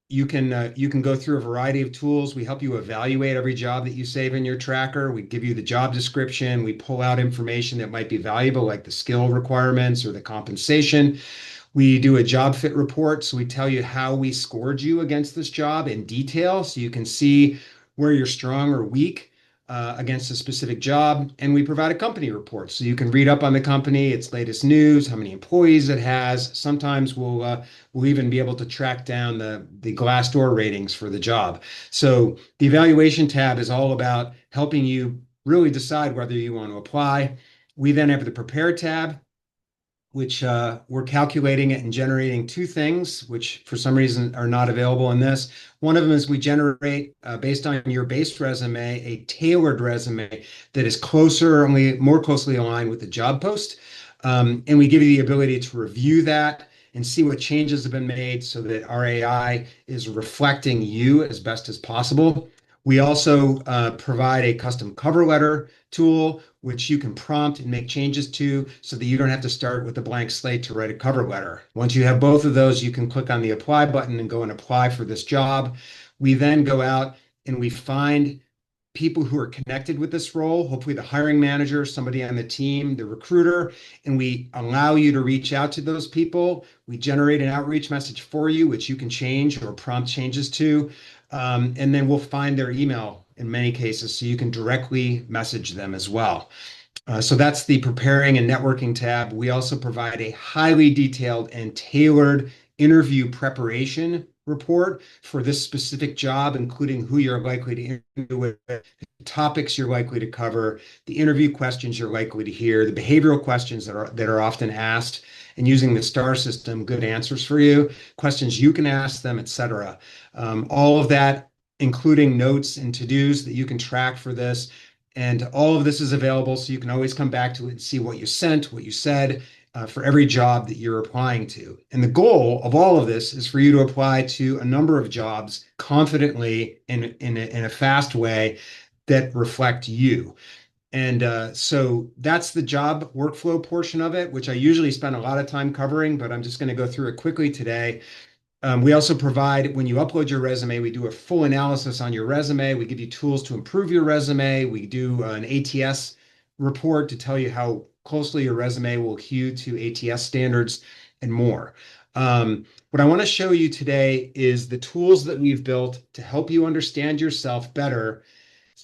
you can go through a variety of tools. We help you evaluate every job that you save in your tracker. We give you the job description. We pull out information that might be valuable, like the skill requirements or the compensation. We do a job fit report, so we tell you how we scored you against this job in detail, so you can see where you're strong or weak against a specific job. And we provide a company report, so you can read up on the company, its latest news, how many employees it has. Sometimes we'll even be able to track down the Glassdoor ratings for the job. So the evaluation tab is all about helping you really decide whether you want to apply. We then have the prepare tab, which we're calculating it and generating two things, which for some reason are not available in this. One of them is we generate, based on your base resume, a tailored resume that is only more closely aligned with the job post. And we give you the ability to review that and see what changes have been made so that our AI is reflecting you as best as possible. We also provide a custom cover letter tool, which you can prompt and make changes to so that you don't have to start with a blank slate to write a cover letter. Once you have both of those, you can click on the apply button and go and apply for this job. We then go out and we find people who are connected with this role, hopefully the hiring manager, somebody on the team, the recruiter, and we allow you to reach out to those people. We generate an outreach message for you, which you can change or prompt changes to. And then we'll find their email in many cases, so you can directly message them as well. So that's the preparing and networking tab. We also provide a highly detailed and tailored interview preparation report for this specific job, including who you're likely to interview with, the topics you're likely to cover, the interview questions you're likely to hear, the behavioral questions that are often asked, and using the STAR system, good answers for you, questions you can ask them, etc. All of that, including notes and to-dos that you can track for this. And all of this is available, so you can always come back to it and see what you sent, what you said, for every job that you're applying to. And the goal of all of this is for you to apply to a number of jobs confidently in a fast way that reflect you. And so that's the job workflow portion of it, which I usually spend a lot of time covering, but I'm just going to go through it quickly today. We also provide, when you upload your resume, we do a full analysis on your resume. We give you tools to improve your resume. We do an ATS report to tell you how closely your resume will hew to ATS standards and more. What I want to show you today is the tools that we've built to help you understand yourself better,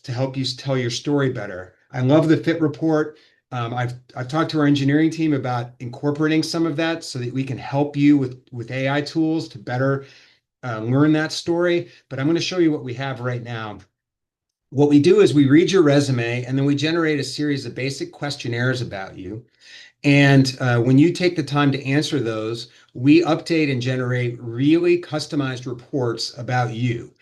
to help you tell your story better. I love the fit report. I've talked to our engineering team about incorporating some of that so that we can help you with AI tools to better learn that story. But I'm going to show you what we have right now. What we do is we read your resume and then we generate a series of basic questionnaires about you. And when you take the time to answer those, we update and generate really customized reports about you.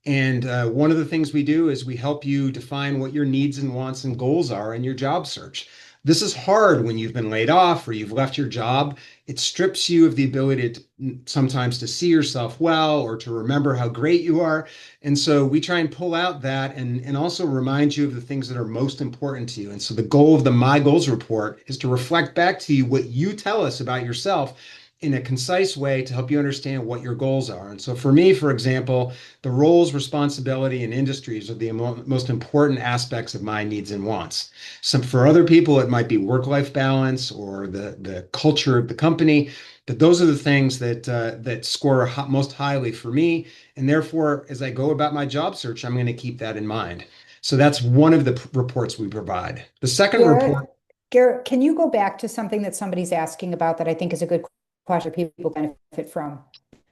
And one of the things we do is we help you define what your needs and wants and goals are in your job search. This is hard when you've been laid off or you've left your job. It strips you of the ability to sometimes to see yourself well or to remember how great you are. And so we try and pull out that and also remind you of the things that are most important to you. And so the goal of the My Goals report is to reflect back to you what you tell us about yourself in a concise way to help you understand what your goals are. And so for me, for example, the roles, responsibility, and industries are the most important aspects of my needs and wants. Some for other people, it might be work-life balance or the culture of the company. But those are the things that score most highly for me. And therefore, as I go about my job search, I'm going to keep that in mind. So that's one of the reports we provide. The second report. Garrett, can you go back to something that somebody's asking about that I think is a good question people benefit from?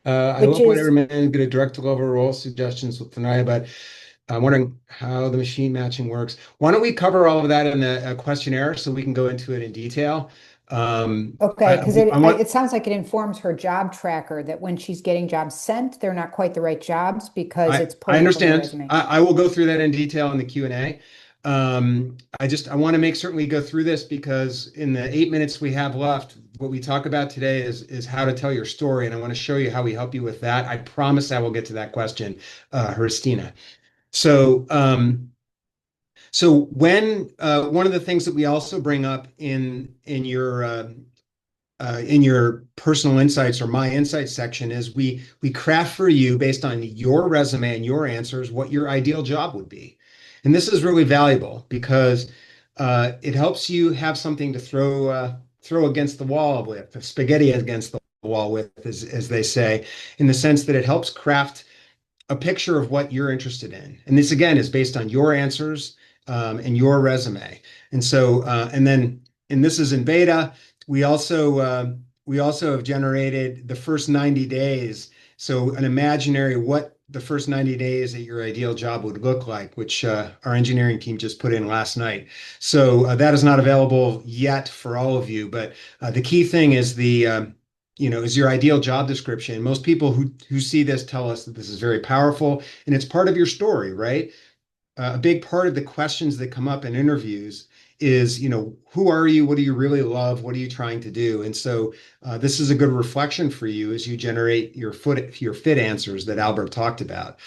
I love when every man get a direct level role suggestions with Tanaya, but I'm wondering how the machine matching works. Why don't we cover all of that in the questionnaire so we can go into it in detail? Okay, because it sounds like it informs her job tracker that when she's getting jobs sent, they're not quite the right jobs because it's I pulling from the understand. resume. I will go through that in detail in the Q&A. I want to make certain we go through this because in the 8 minutes we have left, what we talk about today is how to tell your story, and I want to show you how we help you with that. I promise I will get to that question, Christina. So, when one of the things that we also bring up in your personal insights or my insights section is we craft for you based on your resume and your answers what your ideal job would be. And this is really valuable because it helps you have something to throw against the wall with, spaghetti against the wall with, as they say, in the sense that it helps craft a picture of what you're interested in. And this again is based on your answers and your resume. And so and this is in beta. We also have generated the first 90 days. So an imaginary what the first 90 days at your ideal job would look like, which our engineering team just put in last night. So that is not available yet for all of you, but the key thing is is your ideal job description. Most people who see this tell us that this is very powerful and it's part of your story, right? A big part of the questions that come up in interviews is, who are you? What do you really love? What are you trying to do? And so this is a good reflection for you as you generate your fit answers that Albert talked about.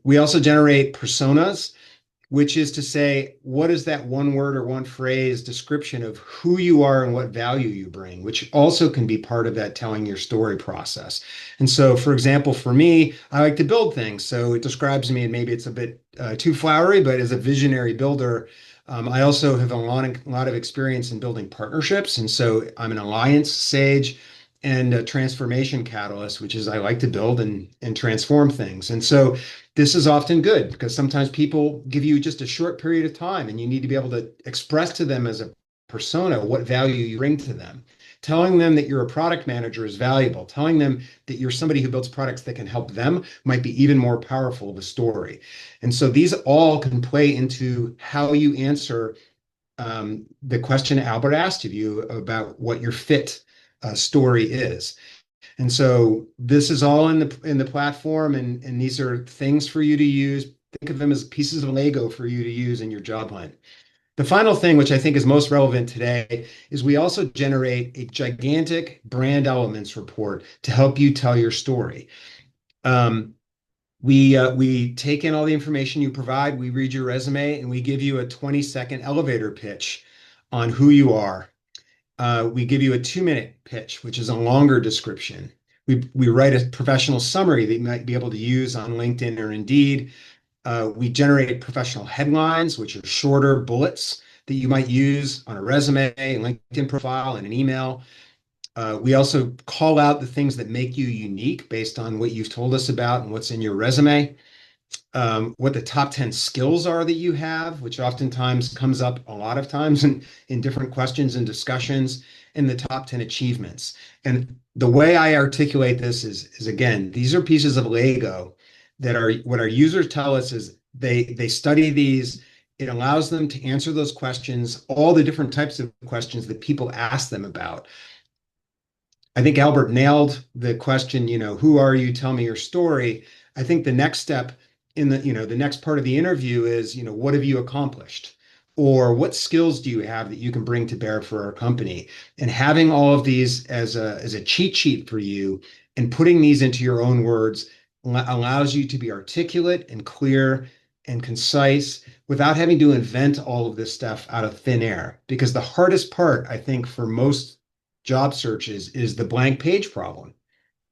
We also generate personas, which is to say, what is that one word or one phrase description of who you are and what value you bring, which also can be part of that telling your story process. And so, for example, for me, I like to build things. So it describes me, and maybe it's a bit too flowery, but as a visionary builder, I also have a lot of experience in building partnerships. And so I'm an alliance sage and a transformation catalyst, which is I like to build and transform things. And so this is often good because sometimes people give you just a short period of time and you need to be able to express to them as a persona what value you bring to them. Telling them that you're a product manager is valuable. Telling them that you're somebody who builds products that can help them might be even more powerful of a story. And so these all can play into how you answer the question Albert asked of you about what your fit story is. And so this is all in the platform, and these are things for you to use. Think of them as pieces of Lego for you to use in your job hunt. The final thing, which I think is most relevant today, is we also generate a gigantic brand elements report to help you tell your story. We take in all the information you provide, we read your resume, and we give you a 20-second elevator pitch on who you are. We give you a 2-minute pitch, which is a longer description. We write a professional summary that you might be able to use on LinkedIn or Indeed. We generate professional headlines, which are shorter bullets that you might use on a resume, a LinkedIn profile, and an email. We also call out the things that make you unique based on what you've told us about and what's in your resume. What the top 10 skills are that you have, which oftentimes comes up a lot of times in different questions and discussions, and the top 10 achievements. And the way I articulate this is again, these are pieces of Lego that are what our users tell us is they study these. It allows them to answer those questions, all the different types of questions that people ask them about. I think Albert nailed the question, who are you? Tell me your story. I think the next step in the next part of the interview is, what have you accomplished? Or what skills do you have that you can bring to bear for our company? And having all of these as a cheat sheet for you and putting these into your own words allows you to be articulate and clear and concise without having to invent all of this stuff out of thin air. Because the hardest part, I think, for most job searches is the blank page problem.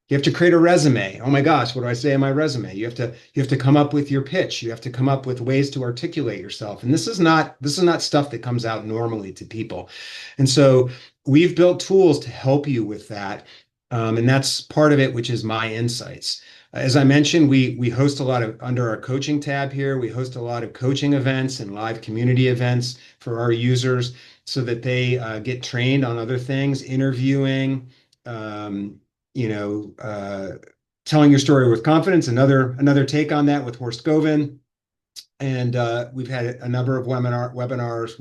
You have to create a resume. Oh my gosh, what do I say in my resume? You have to come up with your pitch. You have to come up with ways to articulate yourself. And this is not stuff that comes out normally to people. And so we've built tools to help you with that. And that's part of it, which is My Insights. As I mentioned, we host a lot of under our coaching tab here. We host a lot of coaching events and live community events for our users so that they get trained on other things, interviewing, telling your story with confidence. Another take on that with Horst Goven. And we've had a number of webinars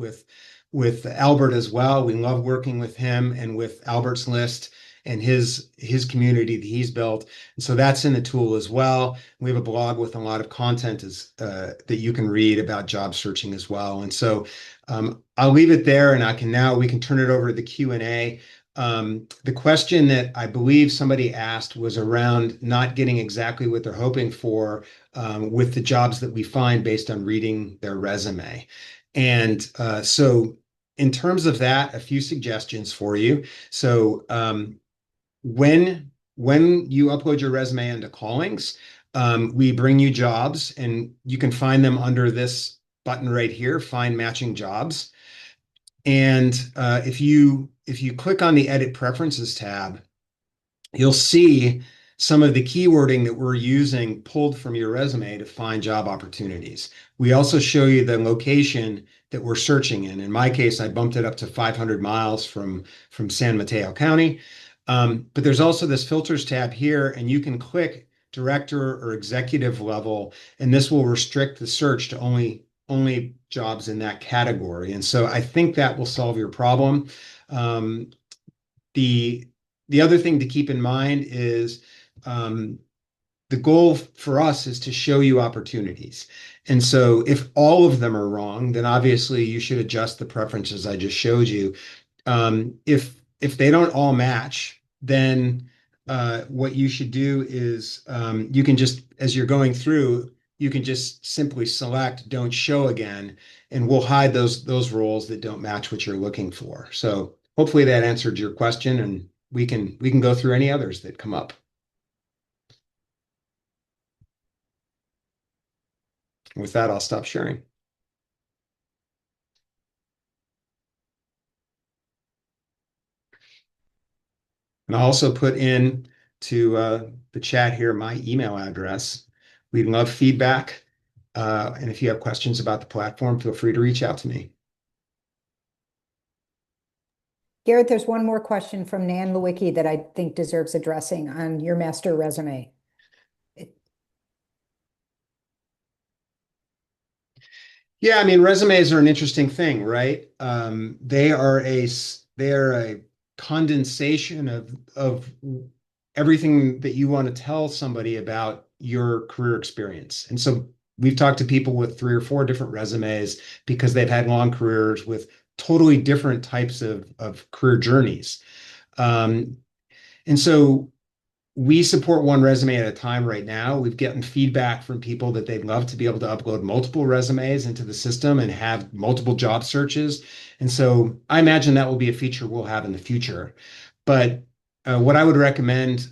with Albert as well. We love working with him and with Albert's List and his community that he's built. And so that's in the tool as well. We have a blog with a lot of content that you can read about job searching as well. And so I'll leave it there, and we can turn it over to the Q&A. The question that I believe somebody asked was around not getting exactly what they're hoping for with the jobs that we find based on reading their resume. And so in terms of that, a few suggestions for you. So when you upload your resume into Callings, we bring you jobs, and you can find them under this button right here, Find Matching Jobs. And if you click on the Edit Preferences tab, you'll see some of the keywording that we're using pulled from your resume to find job opportunities. We also show you the location that we're searching in. In my case, I bumped it up to 500 miles from San Mateo County. But there's also this filters tab here, and you can click director or executive level, and this will restrict the search to only jobs in that category. And so I think that will solve your problem. The other thing to keep in mind is the goal for us is to show you opportunities. And so if all of them are wrong, then obviously you should adjust the preferences I just showed you. If they don't all match, then what you should do is you can just, as you're going through, you can just simply select Don't Show Again, and we'll hide those roles that don't match what you're looking for. So hopefully that answered your question, and we can go through any others that come up. With that, I'll stop sharing. And I'll also put in to the chat here my email address. We'd love feedback. And if you have questions about the platform, feel free to reach out to me. Garrett, there's one more question from Nan Lewicki that I think deserves addressing on your master resume. Yeah, I mean, resumes are an interesting thing, right? They are a condensation of everything that you want to tell somebody about your career experience. And so we've talked to people with 3 or 4 different resumes because they've had long careers with totally different types of career journeys. Um, and so we support one resume at a time right now. We've gotten feedback from people that they'd love to be able to upload multiple resumes into the system and have multiple job searches. And so I imagine that will be a feature we'll have in the future. But what I would recommend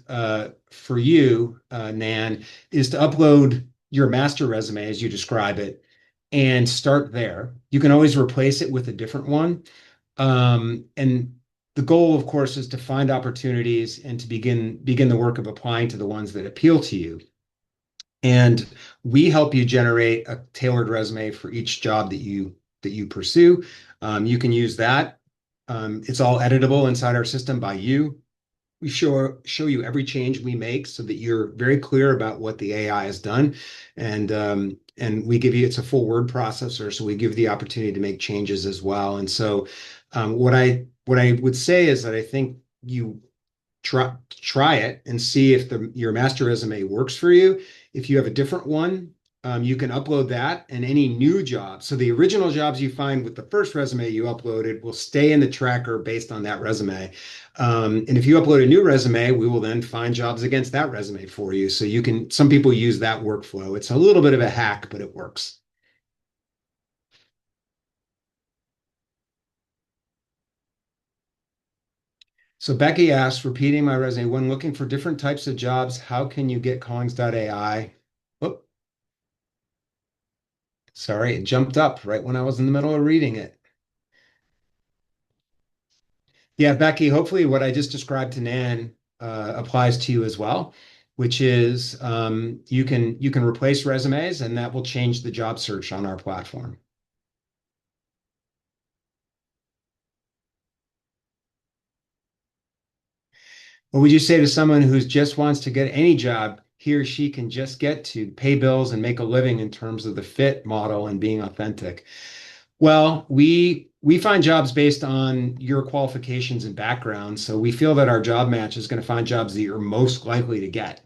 for you, Nan, is to upload your master resume as you describe it and start there. You can always replace it with a different one. And the goal, of course, is to find opportunities and to begin the work of applying to the ones that appeal to you. And we help you generate a tailored resume for each job that you pursue. You can use that. It's all editable inside our system by you. We show you every change we make so that you're very clear about what the AI has done. And we give you, it's a full word processor, so we give you the opportunity to make changes as well. And so what I would say is that I think you try it and see if your master resume works for you. If you have a different one, you can upload that and any new jobs. So the original jobs you find with the first resume you uploaded will stay in the tracker based on that resume. And if you upload a new resume, we will then find jobs against that resume for you. So some people use that workflow. It's a little bit of a hack, but it works. So Becky asks, repeating my resume, when looking for different types of jobs, how can you get Callings.ai? Oh, sorry, it jumped up right when I was in the middle of reading it. Yeah, Becky, hopefully what I just described to Nan applies to you as well, which is you can replace resumes and that will change the job search on our platform. What would you say to someone who just wants to get any job he or she can just get to pay bills and make a living in terms of the fit model and being authentic? Well, we find jobs based on your qualifications and background. So we feel that our job match is going to find jobs that you're most likely to get.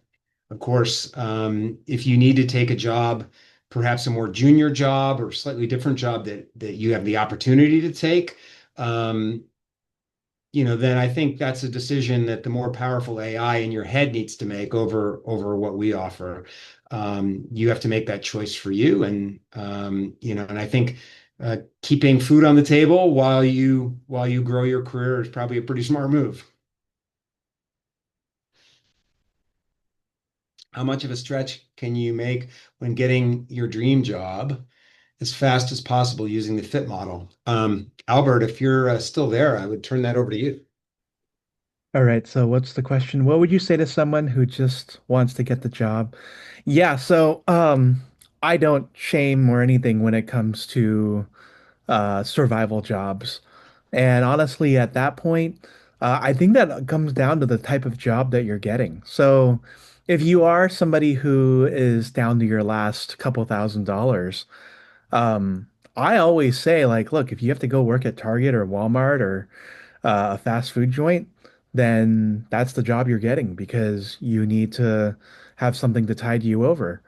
Of course, if you need to take a job, perhaps a more junior job or slightly different job that you have the opportunity to take, um, then I think that's a decision that the more powerful AI in your head needs to make over what we offer. You have to make that choice for you, and I think keeping food on the table while you grow your career is probably a pretty smart move. How much of a stretch can you make when getting your dream job as fast as possible using the fit model? Albert, if you're still there, I would turn that over to you. All right, so what's the question? What would you say to someone who just wants to get the job? Yeah, so I don't shame or anything when it comes to survival jobs. And honestly, at that point, I think that comes down to the type of job that you're getting. So if you are somebody who is down to your last couple $1,000s, um, I always say, like, look, if you have to go work at Target or Walmart or a fast food joint, then that's the job you're getting because you need to have something to tide you over.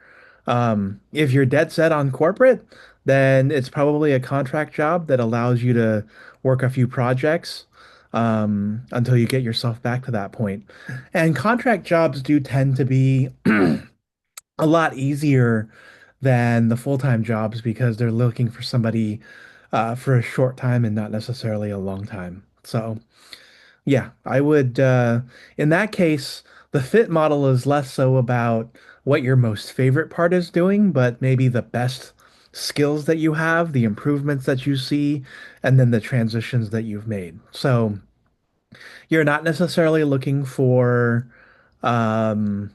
If you're dead set on corporate, then it's probably a contract job that allows you to work a few projects until you get yourself back to that point. And contract jobs do tend to be a lot easier than the full-time jobs because they're looking for somebody for a short time and not necessarily a long time. So, yeah, I would, in that case, the fit model is less so about what your most favorite part is doing, but maybe the best skills that you have, the improvements that you see, and then the transitions that you've made. So you're not necessarily looking for um,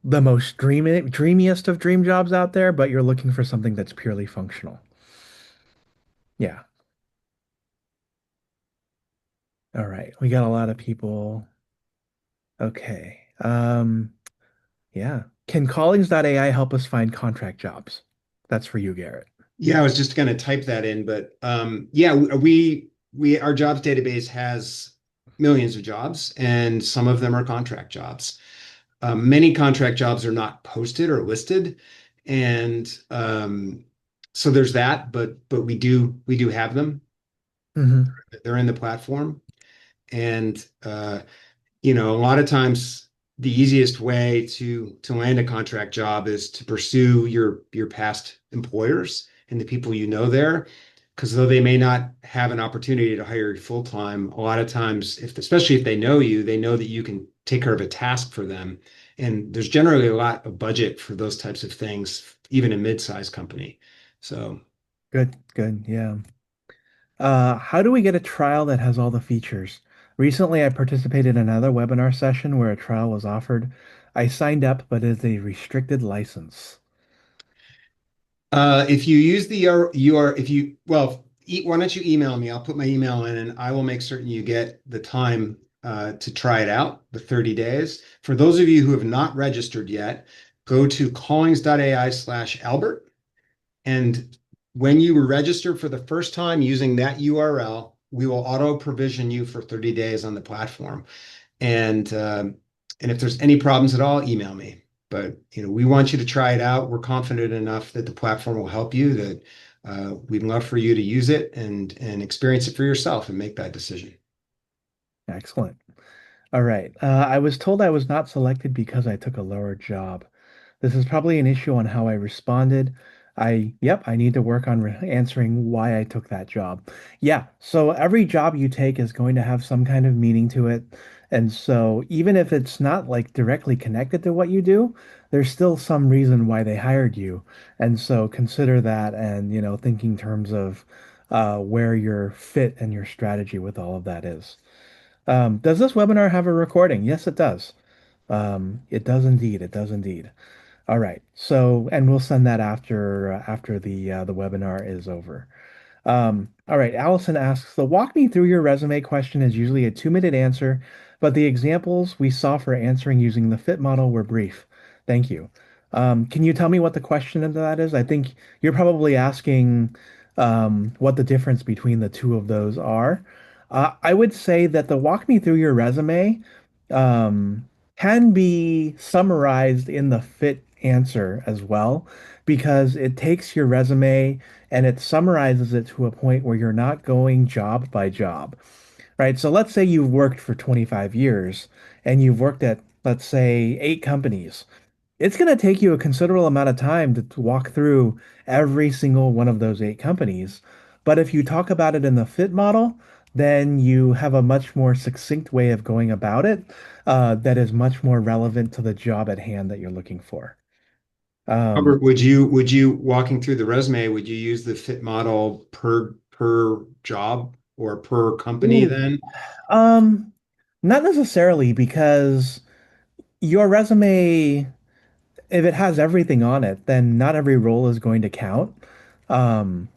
the most dreamiest of dream jobs out there, but you're looking for something that's purely functional. Yeah. All right. We got a lot of people. Okay. Yeah. Can Callings.ai help us find contract jobs? That's for you, Garrett. Yeah, I was just going to type that in, but yeah, we our jobs database has millions of jobs, and some of them are contract jobs. Many contract jobs are not posted or listed, and so there's that. But we do have them. Hmm. They're in the platform, and a lot of times the easiest way to land a contract job is to pursue your past employers and the people you know there, because though they may not have an opportunity to hire you full time, a lot of times, if especially if they know you, they know that you can take care of a task for them, and there's generally a lot of budget for those types of things, even a mid-sized company. So. Good, good. Yeah. How do we get a trial that has all the features? Recently, I participated in another webinar session where a trial was offered. I signed up, but it's a restricted license. If you use the UR, if you, well, why don't you email me? I'll put my email in and I will make certain you get the time to try it out, the 30 days. For those of you who have not registered yet, go to callings.ai/Albert. And when you register for the first time using that URL, we will auto provision you for 30 days on the platform. And if there's any problems at all, email me. But we want you to try it out. We're confident enough that the platform will help you that we'd love for you to use it and experience it for yourself and make that decision. Excellent. All right. I was told I was not selected because I took a lower job. This is probably an issue on how I responded. Yep, I need to work on answering why I took that job. Yeah, so every job you take is going to have some kind of meaning to it. And so even if it's not like directly connected to what you do, there's still some reason why they hired you. And so consider that and, think in terms of where your fit and your strategy with all of that is. Does this webinar have a recording? Yes, it does. It does indeed. It does indeed. All right. So, and we'll send that after the webinar is over. All right. Allison asks, the walk me through your resume question is usually a 2-minute answer, but the examples we saw for answering using the fit model were brief. Thank you. Can you tell me what the question of that is? I think you're probably asking what the difference between the two of those are. I would say that the walk me through your resume um, can be summarized in the fit answer as well, because it takes your resume and it summarizes it to a point where you're not going job by job, right? So let's say you've worked for 25 years and you've worked at, let's say, 8 companies. It's going to take you a considerable amount of time to walk through every single one of those 8 companies. But if you talk about it in the fit model, then you have a much more succinct way of going about it, that is much more relevant to the job at hand that you're looking for. Robert, would you walking through the resume, would you use the fit model per job or per company Ooh. then? Um, Not necessarily, because your resume, if it has everything on it, then not every role is going to count. Um,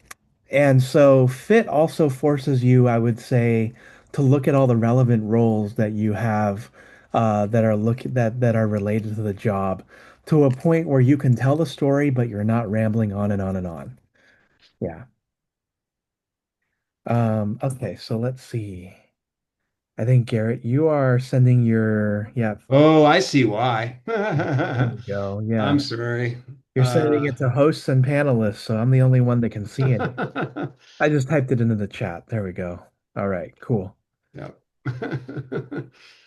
And so fit also forces you, I would say, to look at all the relevant roles that you have that are related to the job, to a point where you can tell the story, but you're not rambling on and on and on. Yeah. Okay, so let's see. I think Garrett, you are sending your, yeah, Oh, I see why. there you go. Yeah. I'm sorry. You're sending it to hosts and panelists, so I'm the only one that can see it. I just typed it into the chat. There we go. All right, cool. Yeah.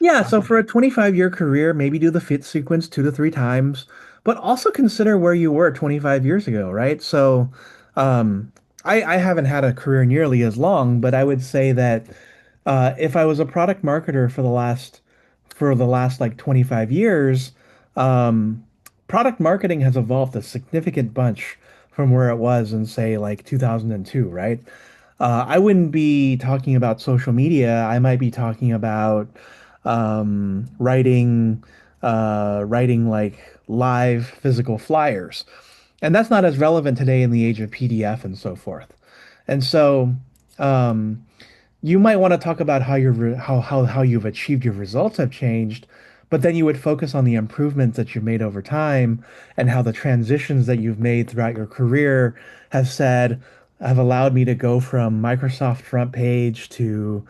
Yeah, so for a 25-year career, maybe do the fit sequence 2 to 3 times, but also consider where you were 25 years ago, right? So, I haven't had a career nearly as long, but I would say that if I was a product marketer for the last like 25 years, um, product marketing has evolved a significant bunch from where it was in, say, like 2002, right? I wouldn't be talking about social media. I might be talking about writing like live physical flyers. And that's not as relevant today in the age of PDF and so forth. And so, um, you might want to talk about how how you've achieved your results have changed, but then you would focus on the improvements that you've made over time and how the transitions that you've made throughout your career have allowed me to go from Microsoft front page to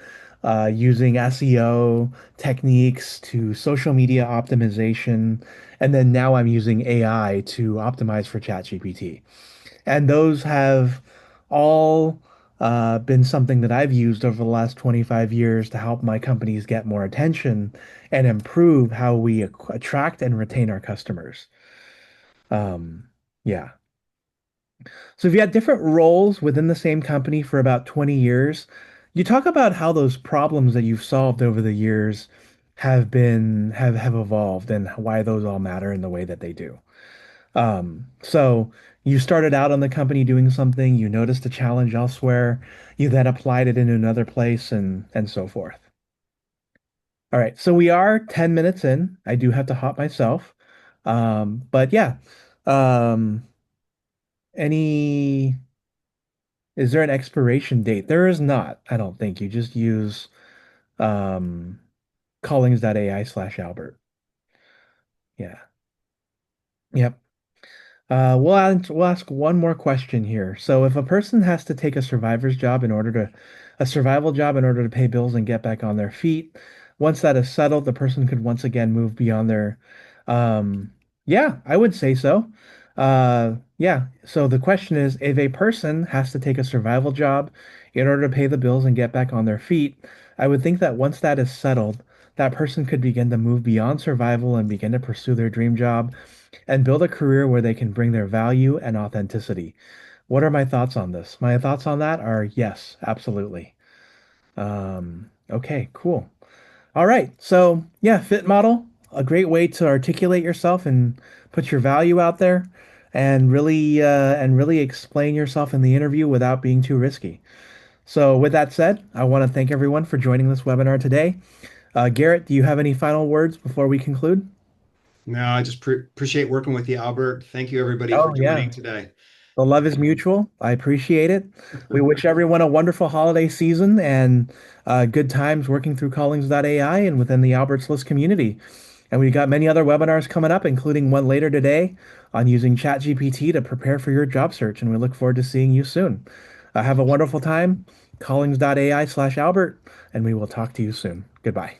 using SEO techniques to social media optimization, and then now I'm using AI to optimize for ChatGPT. And those have all been something that I've used over the last 25 years to help my companies get more attention and improve how we attract and retain our customers. Yeah. So if you had different roles within the same company for about 20 years, you talk about how those problems that you've solved over the years have evolved and why those all matter in the way that they do. So you started out on the company doing something, you noticed a challenge elsewhere, you then applied it in another place and so forth. All right, so we are 10 minutes in. I do have to hop myself. But yeah. Um, any is there an expiration date? There is not, I don't think. You just use um Callings.ai/Albert. Yeah. Yep. We'll ask one more question here. So, if a person has to take a survival job in order to pay bills and get back on their feet, once that is settled, the person could once again move beyond um, yeah, I would say so. Yeah. So the question is, if a person has to take a survival job in order to pay the bills and get back on their feet, I would think that once that is settled, that person could begin to move beyond survival and begin to pursue their dream job and build a career where they can bring their value and authenticity. What are my thoughts on this? My thoughts on that are yes, absolutely. Okay, cool. All right. So, yeah, fit model, a great way to articulate yourself and put your value out there and really explain yourself in the interview without being too risky. So, with that said, I want to thank everyone for joining this webinar today. Garrett, do you have any final words before we conclude? No, I just appreciate working with you, Albert. Thank you, everybody, for Oh, yeah. joining today. The love is mutual. I appreciate it. We wish everyone a wonderful holiday season and good times working through Callings.ai and within the Alberts List community. And we've got many other webinars coming up, including one later today on using ChatGPT to prepare for your job search. And we look forward to seeing you soon. Have a wonderful time. Callings.ai/Albert, and we will talk to you soon. Goodbye.